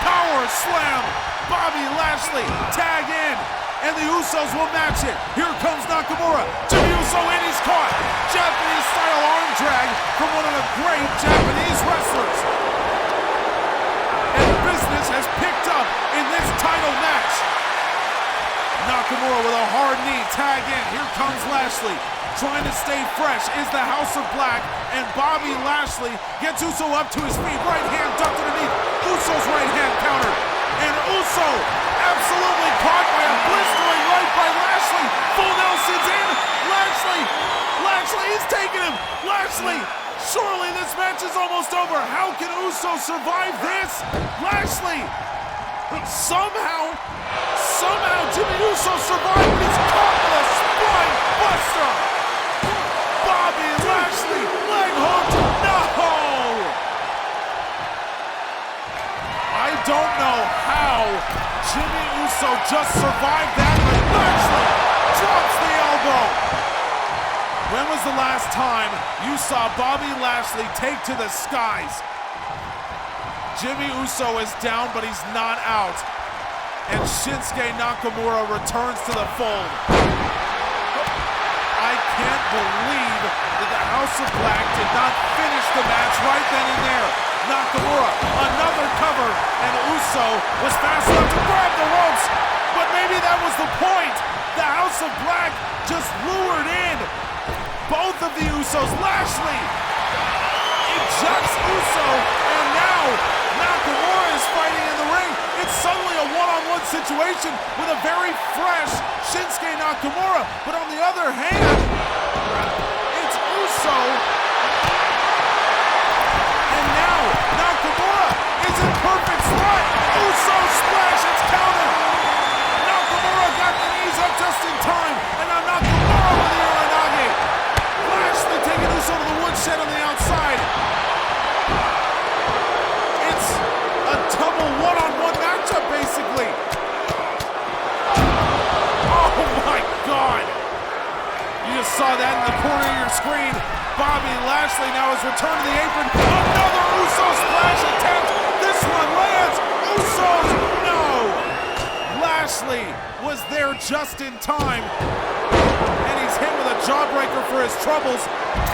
Power slam. Bobby Lashley tag in. And the Usos will match it. Here comes Nakamura. Jimmy Uso in, he's caught. Japanese style arm drag from one of the great Japanese wrestlers. And business has picked up in this title match. Nakamura with a hard knee, tag in. Here comes Lashley, trying to stay fresh is the House of Black, and Bobby Lashley gets Uso up to his feet. Right hand ducked underneath. Uso's right hand countered, and Uso absolutely caught by a blistering right by Lashley. Full Nelson's in. Lashley, he's taking him. Lashley, surely this match is almost over. How can Uso survive this? Lashley, somehow Jimmy Uso survived, but he's caught with a spine buster. Bobby Lashley, leg hook, no! I don't know how Jimmy Uso just survived that, but Lashley drops the elbow. When was the last time you saw Bobby Lashley take to the skies? Jimmy Uso is down, but he's not out. And Shinsuke Nakamura returns to the fold. I can't believe that the House of Black did not finish the match right then and there. Nakamura, another cover, and Uso was fast enough to grab the ropes, but maybe that was the point. The House of Black just lured in both of the Usos. Lashley ejects Uso, and now Nakamura is fighting in the ring. It's suddenly a one-on-one situation with a very fresh Shinsuke Nakamura. But on the other hand, it's Uso. And now Nakamura is in perfect spot. Uso splash, it's counted. Nakamura got the knees up just in time. And now Nakamura Bobby Lashley now has returned to the apron. Another Uso splash attempt. This one lands. Usos, no. Lashley was there just in time. And he's hit with a jawbreaker for his troubles.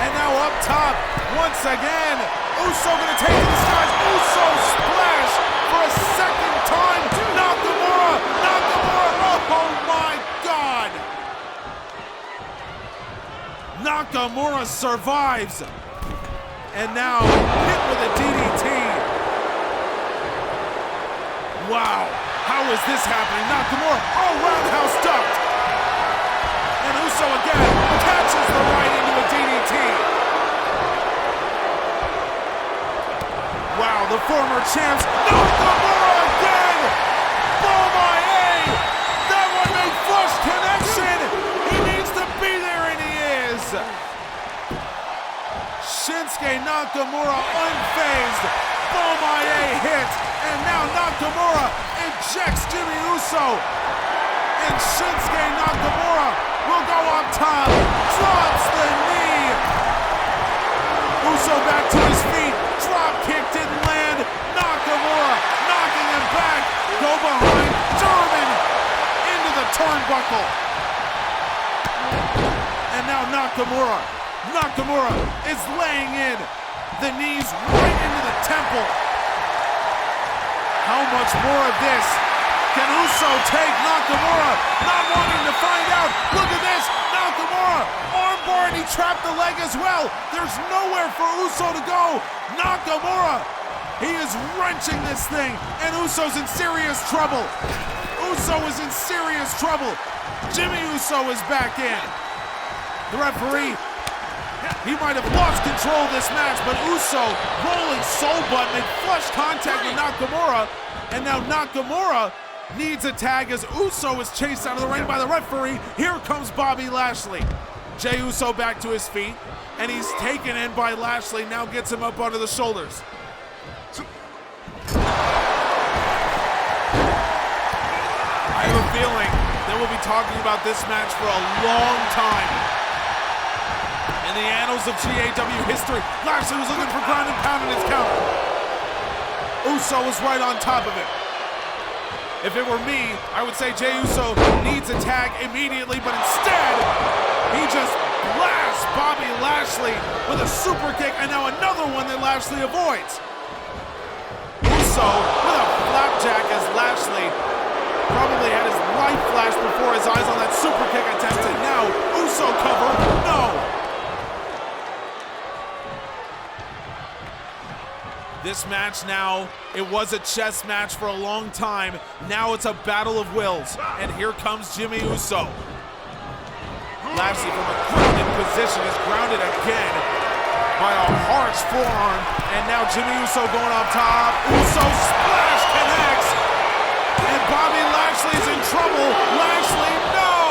And now up top, once again, Uso gonna take to the skies. Uso splash for a second time. Nakamura, oh my God. Nakamura survives. And now hit with a DDT. Wow, how is this happening? Nakamura, roundhouse ducked. And Uso again catches the right into a DDT. Wow, the former champs. Nakamura again! Bomaye! That one made flush connection! He needs to be there, and he is! Shinsuke Nakamura unfazed. Bomaye hit, and now Nakamura injects Jimmy Uso. And Shinsuke Nakamura will go up top, drops the knee. Uso back to his feet, drop kick didn't land. Nakamura knocking him back, go behind, German into the turnbuckle. And now Nakamura is laying in the knees right into the temple. How much more of this can Uso take? Nakamura not wanting to find out. Look at this, Nakamura armbar, and he trapped the leg as well. There's nowhere for Uso to go. Nakamura, he is wrenching this thing, and Uso's in serious trouble. Uso is in serious trouble. Jimmy Uso is back in. The referee, he might have lost control of this match, but Uso rolling soul button made flush contact with Nakamura, and now Nakamura needs a tag as Uso is chased out of the ring by the referee. Here comes Bobby Lashley. Jey Uso back to his feet, and he's taken in by Lashley, now gets him up onto the shoulders. I have a feeling that we'll be talking about this match for a long time. In the annals of GAW history, Lashley was looking for ground and pound in his counter. Uso was right on top of it. If it were me, I would say Jey Uso needs a tag immediately, but instead, he just blasts Bobby Lashley with a super kick, and now another one that Lashley avoids. Uso with a flapjack as Lashley probably had his life flash before his eyes on that super kick attempt, and now Uso cover, no! This match now, it was a chess match for a long time. Now it's a battle of wills. And here comes Jimmy Uso. Lashley from a grounded position is grounded again by a harsh forearm. And now Jimmy Uso going up top. Uso splash connects. And Bobby Lashley's in trouble. Lashley, no!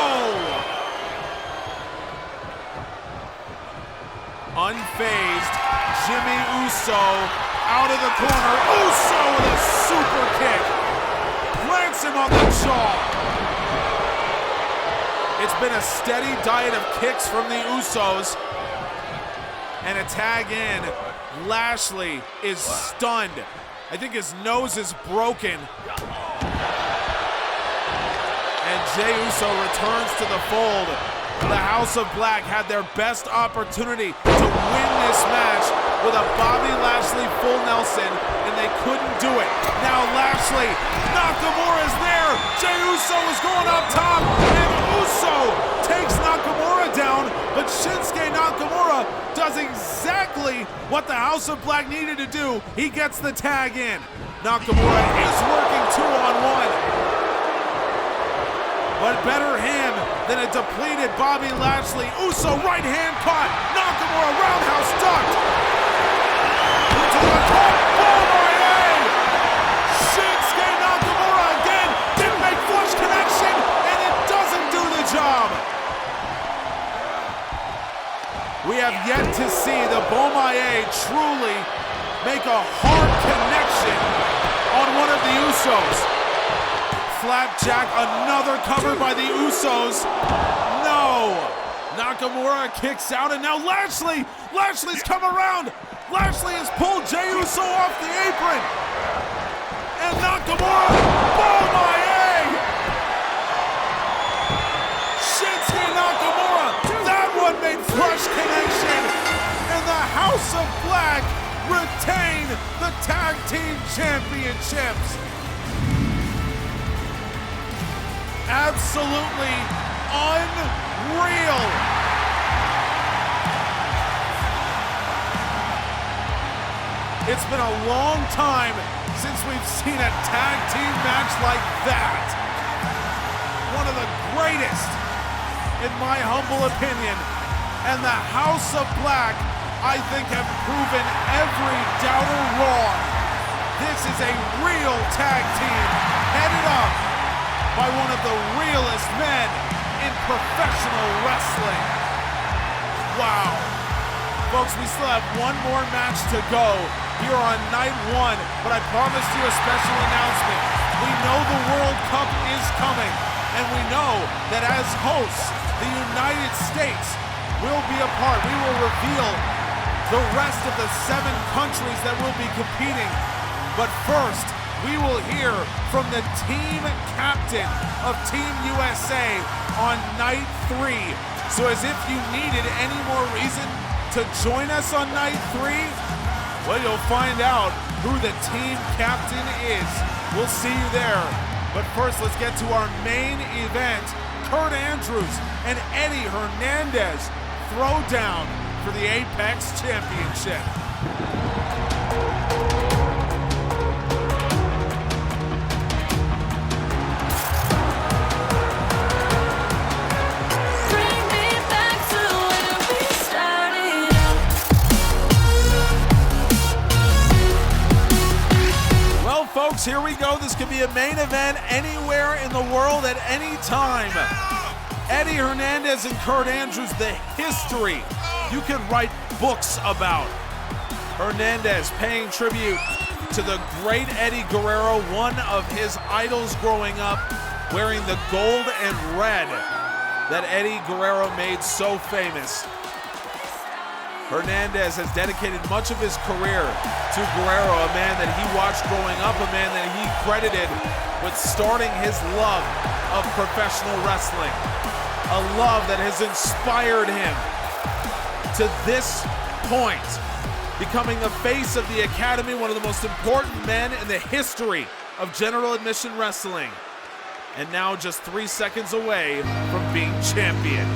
Unfazed, Jimmy Uso out of the corner. Uso with a super kick. Plants him on the jaw. It's been a steady diet of kicks from the Usos. And a tag in. Lashley is stunned. I think his nose is broken. And Jey Uso returns to the fold. The House of Black had their best opportunity to win this match with a Bobby Lashley full Nelson, and they couldn't do it. Now Lashley, Nakamura is there. Jey Uso is going up top, and Uso takes Nakamura down, but Shinsuke Nakamura does exactly what the House of Black needed to do. He gets the tag in. Nakamura is working 2-on-1. But better him than a depleted Bobby Lashley. Uso right hand caught. Nakamura roundhouse ducked. To the top. Bomaye. Shinsuke Nakamura again. Didn't make flush connection, and it doesn't do the job. We have yet to see the Bomaye truly make a hard connection on one of the Usos. Flapjack, another cover by the Usos. No! Nakamura kicks out, and now Lashley! Lashley's come around! Lashley has pulled Jey Uso off the apron! And Nakamura, oh my A! Shinsuke Nakamura, that one made fresh connection! And the House of Black retain the Tag Team Championships! Absolutely unreal! It's been a long time since we've seen a tag team match like that. One of the greatest, in my humble opinion. And the House of Black, I think, have proven every doubter wrong. This is a real tag team headed up by one of the realest men in professional wrestling. Wow. Folks, we still have one more match to go here on night one, but I promised you a special announcement. We know the World Cup is coming, and we know that as hosts, the United States will be a part. We will reveal the rest of the 7 countries that will be competing. But first, we will hear from the team captain of Team USA on night 3. So as if you needed any more reason to join us on night 3, well, you'll find out who the team captain is. We'll see you there. But first, let's get to our main event. Kurt Andrews and Eddie Hernandez throw down for the Apex Championship. Folks, here we go. This could be a main event anywhere in the world at any time. Eddie Hernandez and Kurt Andrews, the history you could write books about. Hernandez paying tribute to the great Eddie Guerrero, one of his idols growing up, wearing the gold and red that Eddie Guerrero made so famous. Hernandez has dedicated much of his career to Guerrero, a man that he watched growing up, a man that he credited with starting his love of professional wrestling. A love that has inspired him to this point, becoming the face of the Academy, one of the most important men in the history of general admission wrestling. And now just 3 seconds away from being champion.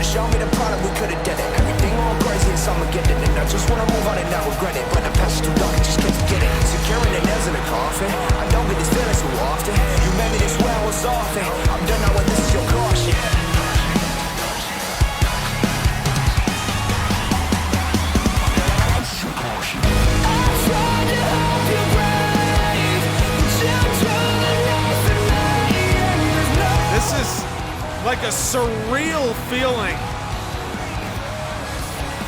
Show me the product, we could've done it. Everything all crazy and some get it. And I just wanna move on and not regret it. But the past is too dark, I just can't forget it. Securing the nails in the coffin, I don't get this feeling too often. You made me this way, I was often. I'm done now and this is your caution. This is like a surreal feeling.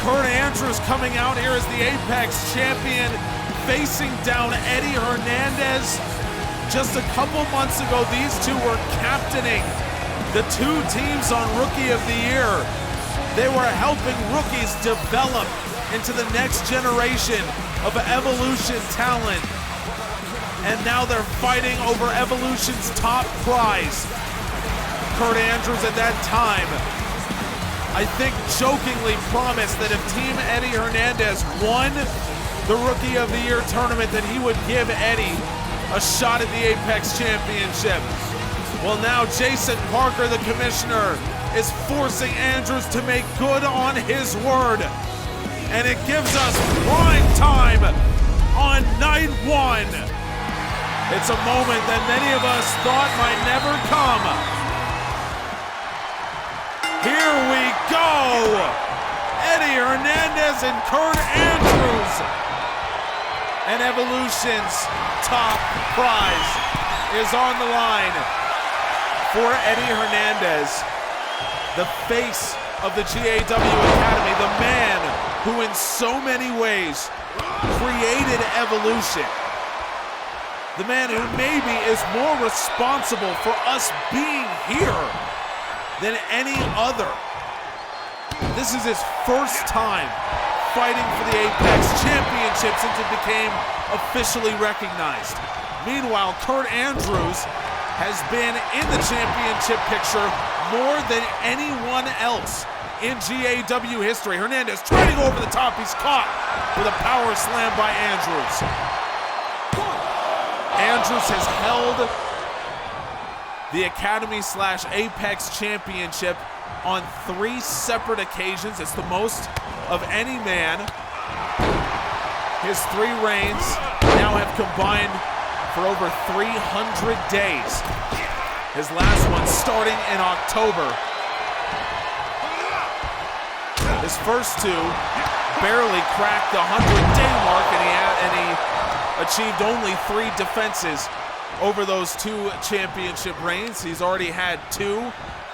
Kurt Andrews coming out here as the Apex champion, facing down Eddie Hernandez. Just a couple months ago, these two were captaining the 2 teams on Rookie of the Year. They were helping rookies develop into the next generation of Evolution talent. And now they're fighting over Evolution's top prize. Kurt Andrews at that time, I think, jokingly promised that if Team Eddie Hernandez won the Rookie of the Year tournament, that he would give Eddie a shot at the Apex Championship. Well, now Jason Parker, the commissioner, is forcing Andrews to make good on his word. And it gives us prime time on night 1. It's a moment that many of us thought might never come. Here we go! Eddie Hernandez and Kurt Andrews. And Evolution's top prize is on the line for Eddie Hernandez, the face of the GAW Academy, the man who in so many ways created Evolution. the man who maybe is more responsible for us being here than any other. This is his first time fighting for the Apex Championship since it became officially recognized. Meanwhile, Kurt Andrews has been in the championship picture more than anyone else in GAW history. Hernandez trading over the top. He's caught with a power slam by Andrews. Andrews has held the Academy/Apex Championship on 3 separate occasions. It's the most of any man. His 3 reigns now have combined for over 300 days. His last one starting in October. His first 2 barely cracked the 100-day mark, and he achieved only 3 defenses over those 2 championship reigns. He's already had 2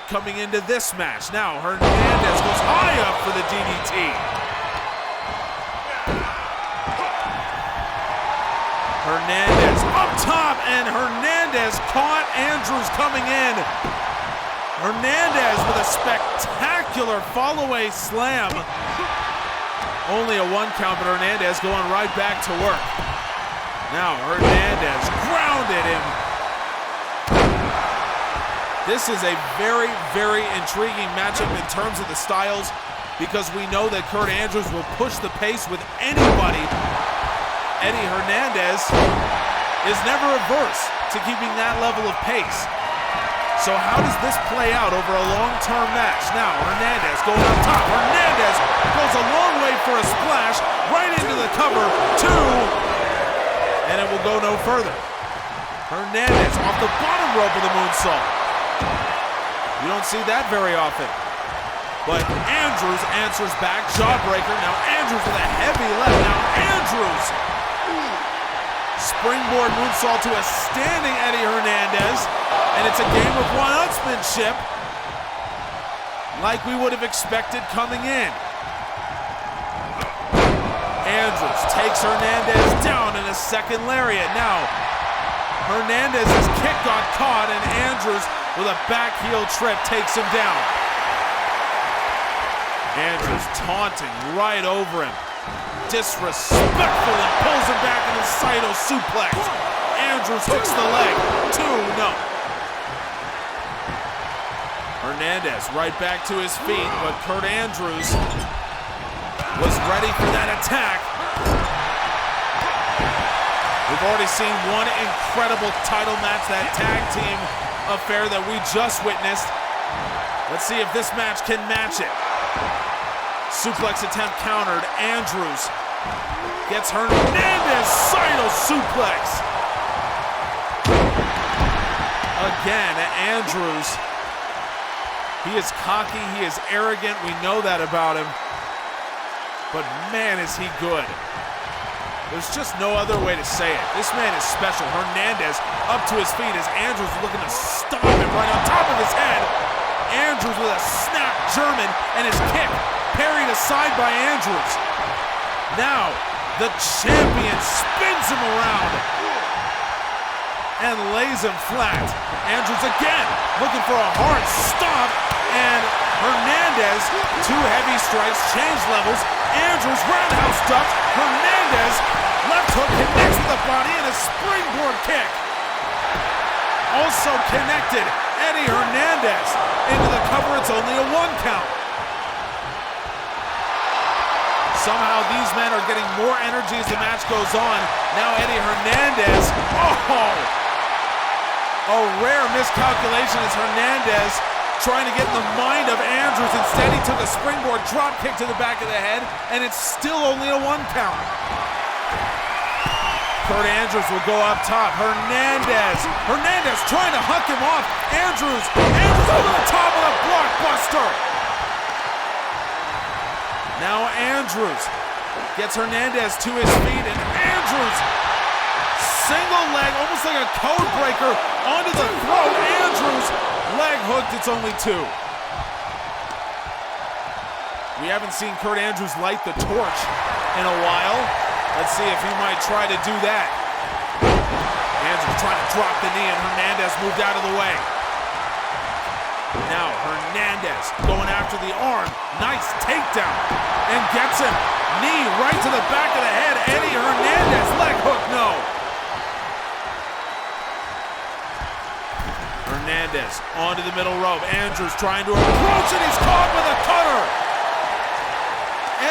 coming into this match. Now Hernandez goes high up for the DDT. Hernandez up top, and Hernandez caught Andrews coming in. Hernandez with a spectacular fall-away slam. Only a 1 count, but Hernandez going right back to work. Now Hernandez grounded him. This is a very, very intriguing matchup in terms of the styles, because we know that Kurt Andrews will push the pace with anybody. Eddie Hernandez is never averse to keeping that level of pace. So how does this play out over a long-term match? Now Hernandez going up top. Hernandez goes a long way for a splash right into the cover. 2, and it will go no further. Hernandez off the bottom rope with a moonsault. You don't see that very often. But Andrews answers back, jawbreaker. Now Andrews with a heavy left. Now Andrews springboard moonsault to a standing Eddie Hernandez, and it's a game of one-upsmanship like we would have expected coming in. Andrews takes Hernandez down in a second lariat. Now Hernandez's kick got caught, and Andrews with a back heel trip takes him down. Andrews taunting right over him. Disrespectful, and pulls him back in a Saito suplex. Andrews hooks the leg. 2, no. Hernandez right back to his feet, but Kurt Andrews was ready for that attack. We've already seen one incredible title match, that tag team affair that we just witnessed. Let's see if this match can match it. Suplex attempt countered. Andrews gets Hernandez. Saito suplex. Again, Andrews. He is cocky. He is arrogant. We know that about him. But man, is he good. There's just no other way to say it. This man is special. Hernandez up to his feet as Andrews looking to stop him right on top of his head. Andrews with a snap German, and his kick parried aside by Andrews. Now, the champion spins him around and lays him flat. Andrews again looking for a hard stop, and Hernandez, 2 heavy strikes, change levels. Andrews roundhouse duck. Hernandez left hook connects with the body and a springboard kick. Also connected, Eddie Hernandez into the cover. It's only a 1 count. Somehow these men are getting more energy as the match goes on. Now Eddie Hernandez, a rare miscalculation as Hernandez trying to get in the mind of Andrews. Instead, he took a springboard drop kick to the back of the head, and it's still only a 1 count. Kurt Andrews will go up top. Hernandez trying to huck him off. Andrews over the top of the blockbuster. Now Andrews gets Hernandez to his feet, and Andrews single leg, almost like a code breaker, onto the throat. Andrews leg hooked. It's only 2. We haven't seen Kurt Andrews light the torch in a while. Let's see if he might try to do that. trying to drop the knee, and Hernandez moved out of the way. Now Hernandez going after the arm. Nice takedown. And gets him. Knee right to the back of the head. Eddie Hernandez, leg hook, no. Hernandez onto the middle rope. Andrews trying to approach, and he's caught with a cutter.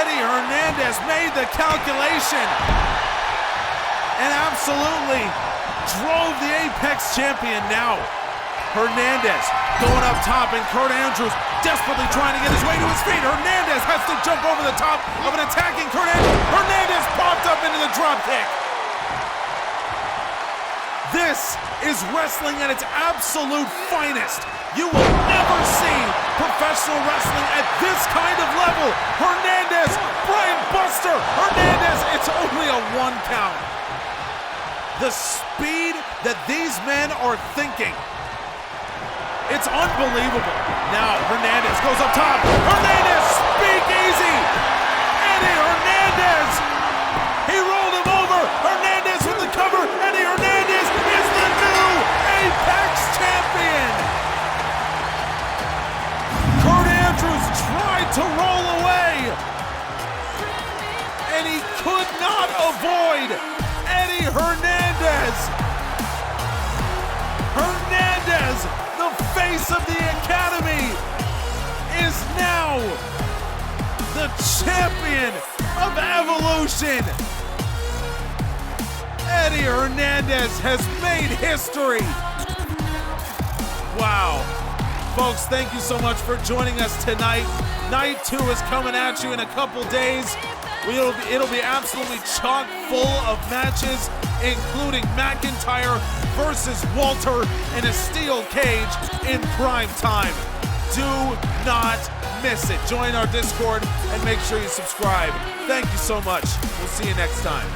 Eddie Hernandez made the calculation and absolutely drove the Apex champion. Now Hernandez going up top, and Kurt Andrews desperately trying to get his way to his feet. Hernandez has to jump over the top of an attacking Kurt Andrews. Hernandez popped up into the drop kick. This is wrestling at its absolute finest. You will never see professional wrestling at this kind of level. Hernandez, Brian Buster, Hernandez, it's only a 1 count. The speed that these men are thinking, it's unbelievable. Now Hernandez goes up top. Hernandez, speak easy. Eddie Hernandez, he rolled him over. Hernandez with the cover. Eddie Hernandez is the new Apex champion. Kurt Andrews tried to roll away, and he could not avoid Eddie Hernandez. Hernandez, the face of the Academy, is now the champion of Evolution. Eddie Hernandez has made history. Wow. Folks, thank you so much for joining us tonight. Night 2 is coming at you in a couple days. It'll be absolutely chock full of matches, including McIntyre versus Walter in a steel cage in prime time. Do not miss it. Join our Discord and make sure you subscribe. Thank you so much. We'll see you next time.